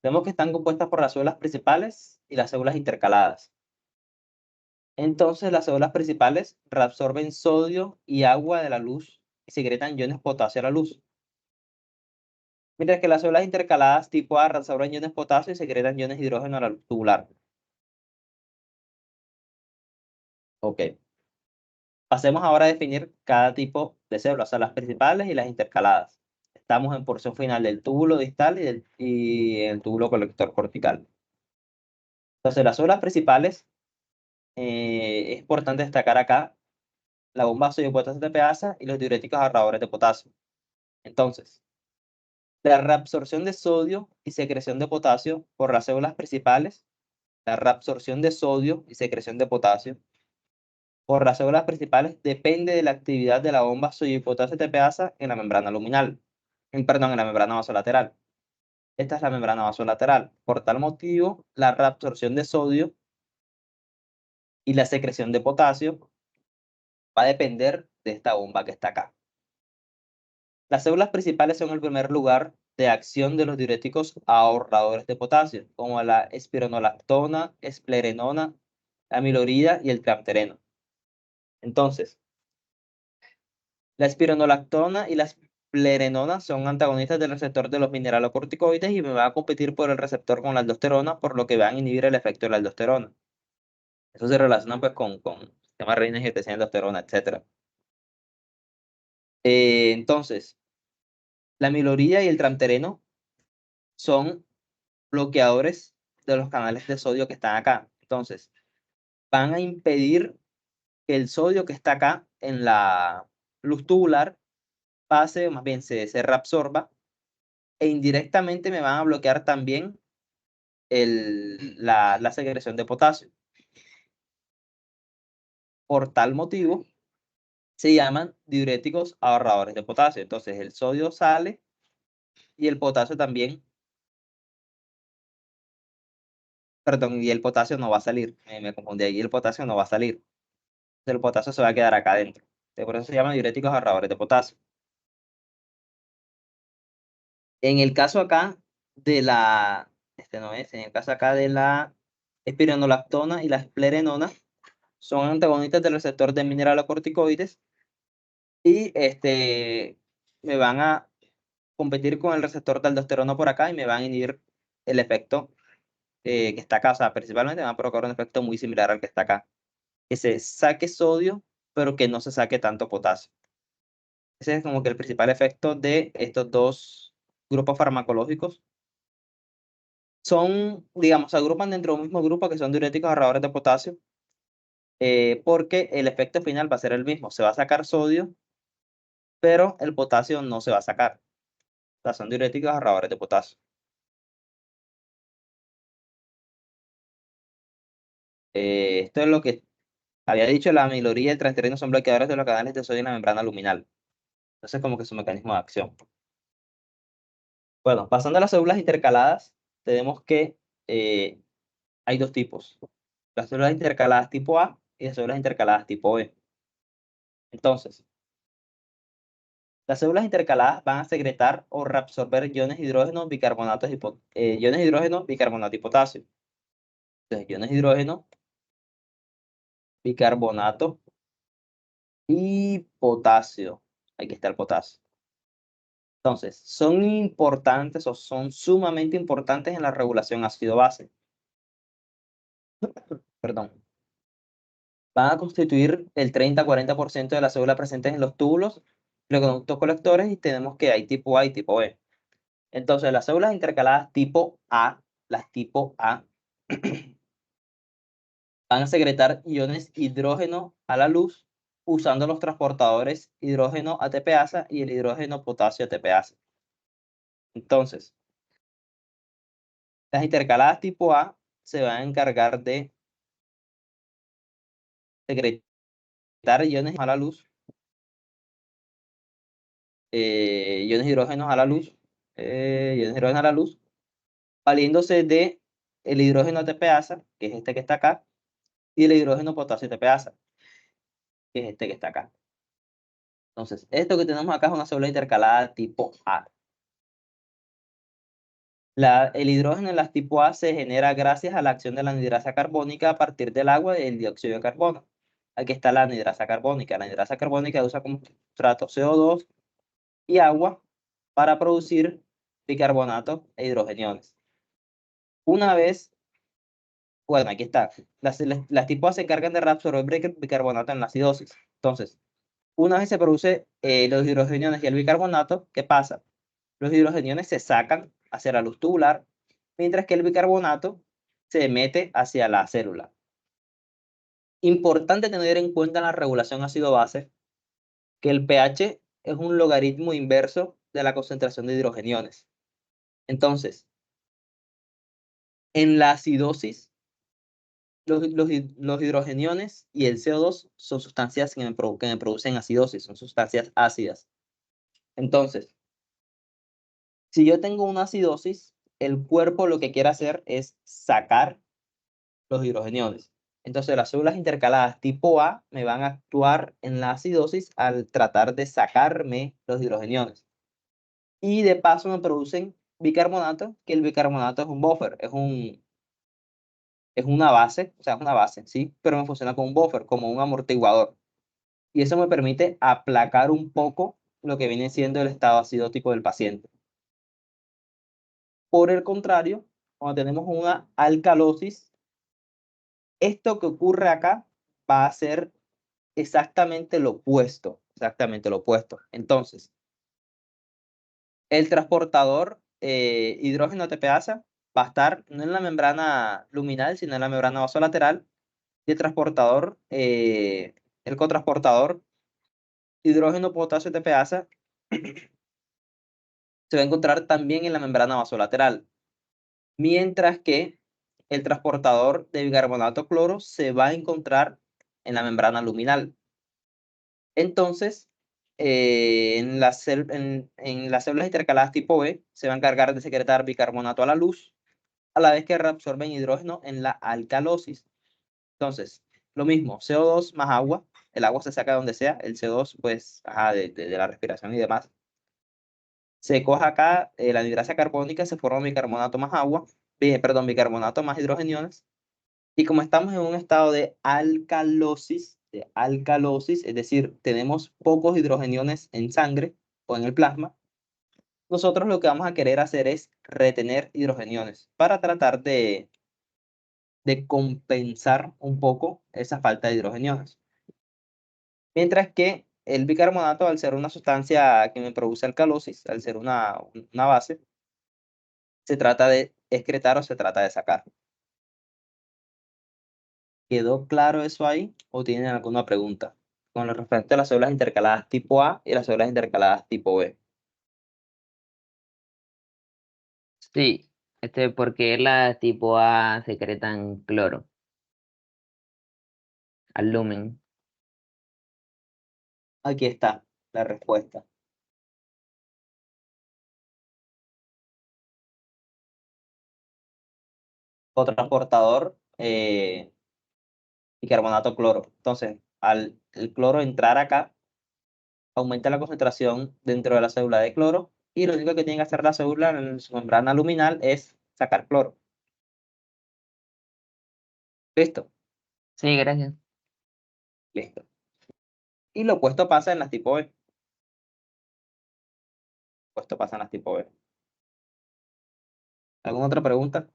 vemos que están compuestas por las células principales y las células intercaladas. Entonces, las células principales reabsorben sodio y agua de la luz y secretan iones potasio a la luz. Mientras que las células intercaladas tipo A reabsorben iones potasio y secretan iones hidrógeno a la luz tubular. Ok. Pasemos ahora a definir cada tipo de células, o sea, las principales y las intercaladas. Estamos en porción final del túbulo distal y el túbulo colector cortical. Entonces, las células principales, es importante destacar acá la bomba sodio-potasio TPasa y los diuréticos ahorradores de potasio. Entonces, la reabsorción de sodio y secreción de potasio por las células principales, la reabsorción de sodio y secreción de potasio por las células principales depende de la actividad de la bomba sodio-potasio TPasa en la membrana luminal, perdón, en la membrana vasolateral. Esta es la membrana vasolateral. Por tal motivo, la reabsorción de sodio y la secreción de potasio va a depender de esta bomba que está acá. Las células principales son el primer lugar de acción de los diuréticos ahorradores de potasio, como la espironolactona, esplerenona, la amilorida y el triptereno. Entonces, la espironolactona y la esplerenona son antagonistas del receptor de los mineralocorticoides y me van a competir por el receptor con la aldosterona, por lo que van a inhibir el efecto de la aldosterona. Eso se relaciona pues con sistemas renina, angiotensina, aldosterona, etc. Entonces, la amilorida y el triptereno son bloqueadores de los canales de sodio que están acá. Entonces, van a impedir que el sodio que está acá en la luz tubular pase, o más bien se reabsorba, e indirectamente me van a bloquear también la secreción de potasio. Por tal motivo, se llaman diuréticos ahorradores de potasio. Entonces el sodio sale y el potasio también, perdón, y el potasio no va a salir. Me confundí ahí, el potasio no va a salir. El potasio se va a quedar acá adentro. Por eso se llaman diuréticos ahorradores de potasio. En el caso acá de la, en el caso acá de la espironolactona y la esplerenona, son antagonistas del receptor de mineralocorticoides y me van a competir con el receptor de aldosterona por acá y me van a inhibir el efecto que está acá. O sea, principalmente me va a provocar un efecto muy similar al que está acá. Que se saque sodio, pero que no se saque tanto potasio. Ese es como que el principal efecto de estos dos grupos farmacológicos. Son, digamos, se agrupan dentro de un mismo grupo que son diuréticos ahorradores de potasio, porque el efecto final va a ser el mismo. Se va a sacar sodio, pero el potasio no se va a sacar. O sea, son diuréticos ahorradores de potasio. Esto es lo que había dicho, la amiloría y el transferrino son bloqueadores de los canales de sodio en la membrana luminal. Entonces, como que su mecanismo de acción. Bueno, pasando a las células intercaladas, tenemos que hay dos tipos. Las células intercaladas tipo A y las células intercaladas tipo B. Entonces, las células intercaladas van a secretar o reabsorber iones hidrógeno, bicarbonato y potasio. Entonces, iones hidrógeno, bicarbonato y potasio. Aquí está el potasio. Entonces, son importantes o son sumamente importantes en la regulación ácido-base. Perdón. Van a constituir el 30-40% de las células presentes en los túbulos, los conductos colectores, y tenemos que hay tipo A y tipo B. Entonces, las células intercaladas tipo A, las tipo A, van a secretar iones hidrógeno a la luz usando los transportadores hidrógeno ATPasa y el hidrógeno potasio ATPasa. Entonces, las intercaladas tipo A se van a encargar de secretar iones a la luz, iones hidrógenos a la luz, valiéndose de el hidrógeno ATPasa, que es este que está acá, y el hidrógeno potasio ATPasa, que es este que está acá. Entonces, esto que tenemos acá es una célula intercalada tipo A. El hidrógeno en las tipo A se genera gracias a la acción de la anhidrasa carbónica a partir del agua y el dióxido de carbono. Aquí está la anhidrasa carbónica. La anhidrasa carbónica usa como sustrato CO2 y agua para producir bicarbonato e hidrogeniones. Una vez, bueno, aquí está. Las tipo A se encargan de reabsorber bicarbonato en la acidosis. Entonces, una vez se produce los hidrogeniones y el bicarbonato, ¿qué pasa? Los hidrogeniones se sacan hacia la luz tubular, mientras que el bicarbonato se mete hacia la célula. Importante tener en cuenta en la regulación ácido-base que el pH es un logaritmo inverso de la concentración de hidrogeniones. Entonces, en la acidosis, los hidrogeniones y el CO2 son sustancias que me producen acidosis, son sustancias ácidas. Entonces, si yo tengo una acidosis, el cuerpo lo que quiere hacer es sacar los hidrogeniones. Entonces, las células intercaladas tipo A me van a actuar en la acidosis al tratar de sacarme los hidrogeniones. Y de paso me producen bicarbonato, que el bicarbonato es un buffer, es una base, o sea, es una base, ¿sí? Pero me funciona como un buffer, como un amortiguador. Y eso me permite aplacar un poco lo que viene siendo el estado acidótico del paciente. Por el contrario, cuando tenemos una alcalosis, esto que ocurre acá va a ser exactamente lo opuesto, exactamente lo opuesto. Entonces, el transportador hidrógeno ATPasa va a estar no en la membrana luminal, sino en la membrana vasolateral, y el cotransportador hidrógeno potasio ATPasa se va a encontrar también en la membrana vasolateral, mientras que el transportador de bicarbonato cloro se va a encontrar en la membrana luminal. Entonces, en las células intercaladas tipo B se va a encargar de secretar bicarbonato a la luz, a la vez que reabsorben hidrógeno en la alcalosis. Entonces, lo mismo, CO2 más agua, el agua se saca de donde sea, el CO2 pues, de la respiración y demás. Se coge acá la anhidrasa carbónica, se forma bicarbonato más agua, bicarbonato más hidrogeniones. Y como estamos en un estado de alcalosis, es decir, tenemos pocos hidrogeniones en sangre o en el plasma, nosotros lo que vamos a querer hacer es retener hidrogeniones para tratar de compensar un poco esa falta de hidrogeniones. Mientras que el bicarbonato, al ser una sustancia que me produce alcalosis, al ser una base, se trata de excretar o se trata de sacar. ¿Quedó claro eso ahí o tienen alguna pregunta con respecto a las células intercaladas tipo A y las células intercaladas tipo B? Sí, ¿por qué las tipo A secretan cloro al lumen? Aquí está la respuesta. Cotransportador bicarbonato cloro. Entonces, al el cloro entrar acá, aumenta la concentración dentro de la célula de cloro y lo único que tiene que hacer la célula en su membrana luminal es sacar cloro. ¿Listo? Sí, gracias. Listo. Y lo opuesto pasa en las tipo B. Lo opuesto pasa en las tipo B. ¿Alguna otra pregunta?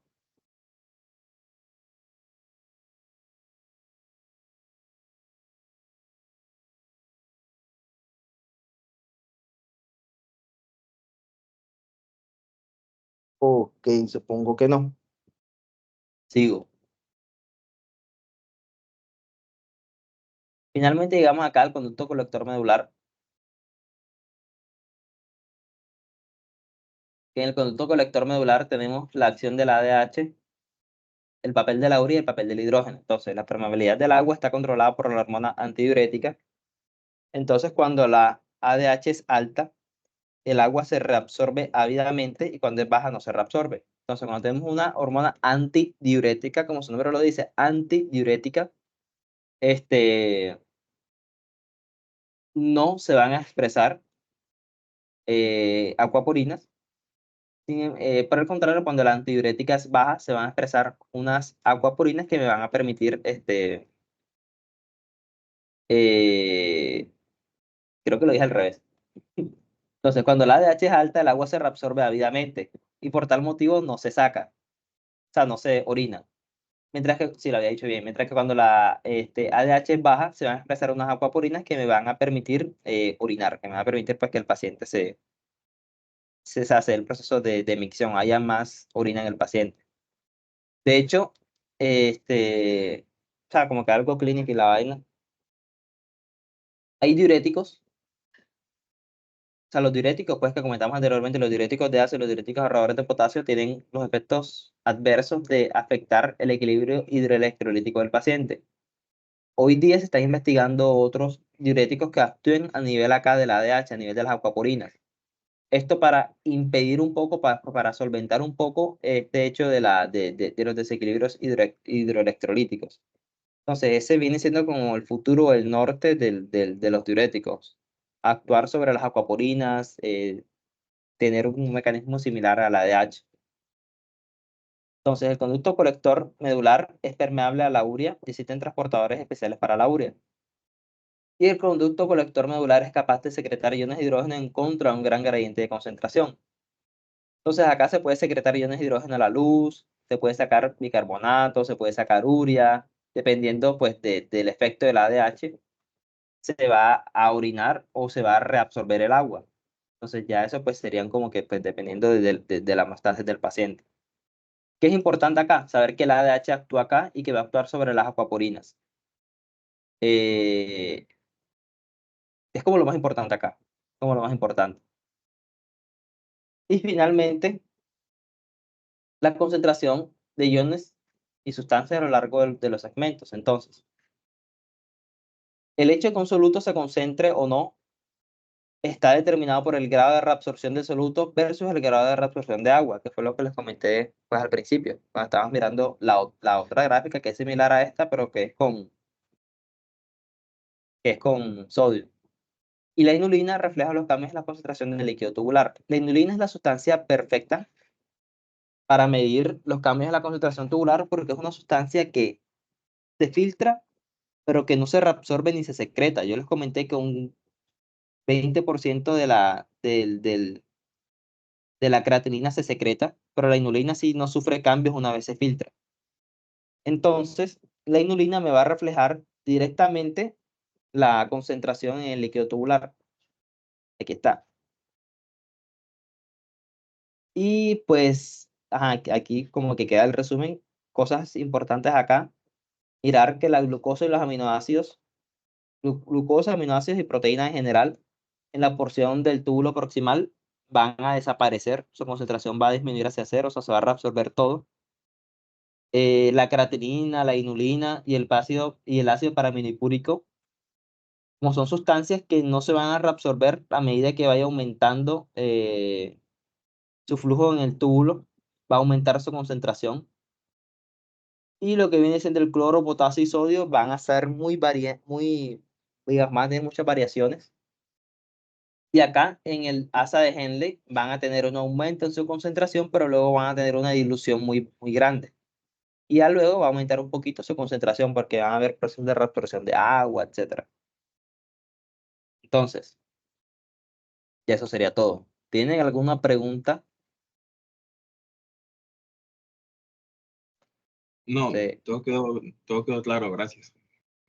Ok, supongo que no. Sigo. Finalmente llegamos acá al conducto colector medular. En el conducto colector medular tenemos la acción del ADH, el papel de la urea y el papel del hidrógeno. Entonces, la permeabilidad del agua está controlada por la hormona antidiurética. Entonces, cuando la ADH es alta, el agua se reabsorbe ávidamente y cuando es baja no se reabsorbe. Entonces, cuando tenemos una hormona antidiurética, como su nombre lo dice, antidiurética, no se van a expresar acuaporinas. Por el contrario, cuando la antidiurética es baja, se van a expresar unas acuaporinas que me van a permitir, eh, creo que lo dije al revés. Entonces, cuando la ADH es alta, el agua se reabsorbe ávidamente y por tal motivo no se saca, o sea, no se orina. Mientras que, sí, lo había dicho bien, mientras que cuando la ADH es baja, se van a expresar unas acuaporinas que me van a permitir orinar, que me van a permitir pues, que el paciente se hace el proceso de micción, haya más orina en el paciente. De hecho, o sea, como que algo clínico y la vaina, hay diuréticos. O sea, los diuréticos, pues que comentamos anteriormente, los diuréticos de ácido y los diuréticos ahorradores de potasio tienen los efectos adversos de afectar el equilibrio hidroelectrolítico del paciente. Hoy día se están investigando otros diuréticos que actúen a nivel acá del ADH, a nivel de las acuaporinas. Esto para impedir un poco, para solventar un poco este hecho de los desequilibrios hidroelectrolíticos. Entonces, ese viene siendo como el futuro, el norte de los diuréticos. Actuar sobre las acuaporinas, tener un mecanismo similar a la ADH. Entonces, el conducto colector medular es permeable a la urea y existen transportadores especiales para la urea. Y el conducto colector medular es capaz de secretar iones de hidrógeno en contra de un gran gradiente de concentración. Entonces, acá se puede secretar iones de hidrógeno a la luz, se puede sacar bicarbonato, se puede sacar urea, dependiendo pues del efecto del ADH, se va a orinar o se va a reabsorber el agua. Entonces, ya eso pues serían como que pues dependiendo de la hemostasis del paciente. ¿Qué es importante acá? Saber que el ADH actúa acá y que va a actuar sobre las acuaporinas. Eh, es como lo más importante acá, como lo más importante. Y finalmente, la concentración de iones y sustancias a lo largo de los segmentos. Entonces, El hecho de que un soluto se concentre o no está determinado por el grado de reabsorción del soluto versus el grado de reabsorción de agua, que fue lo que les comenté pues, al principio, cuando estábamos mirando la otra gráfica que es similar a esta, pero que es con sodio. Y la inulina refleja los cambios en la concentración del líquido tubular. La inulina es la sustancia perfecta para medir los cambios en la concentración tubular porque es una sustancia que se filtra, pero que no se reabsorbe ni se secreta. Yo les comenté que un 20% de la creatinina se secreta, pero la inulina sí no sufre cambios una vez se filtra. Entonces, la inulina me va a reflejar directamente la concentración en el líquido tubular. Aquí está. Y pues, ajá, aquí como que queda el resumen. Cosas importantes acá. Mirar que la glucosa y los aminoácidos, glucosa, aminoácidos y proteínas en general, en la porción del túbulo proximal van a desaparecer. Su concentración va a disminuir hacia cero, o sea, se va a reabsorber todo. La creatinina, la inulina y el ácido paraminipúrico, como son sustancias que no se van a reabsorber a medida que vaya aumentando su flujo en el túbulo, va a aumentar su concentración. Y lo que viene siendo el cloro, potasio y sodio van a ser digamos, van a tener muchas variaciones. Y acá en el asa de Henle van a tener un aumento en su concentración, pero luego van a tener una dilución muy grande. Y ya luego va a aumentar un poquito su concentración porque van a haber procesos de reabsorción de agua, etc. Entonces, ya eso sería todo. ¿Tienen alguna pregunta No, de todo quedó claro, gracias.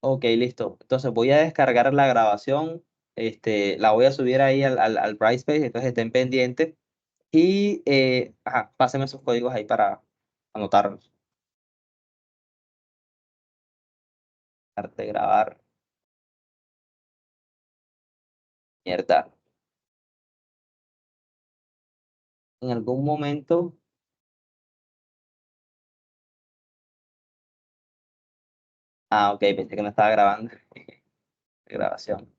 Ok, listo. Entonces voy a descargar la grabación, la voy a subir ahí al Brightspace, entonces estén pendientes y ajá, pásenme esos códigos ahí para anotarlos. Arte grabar. Mierda. En algún momento. Ah, ok, pensé que no estaba grabando. Grabación.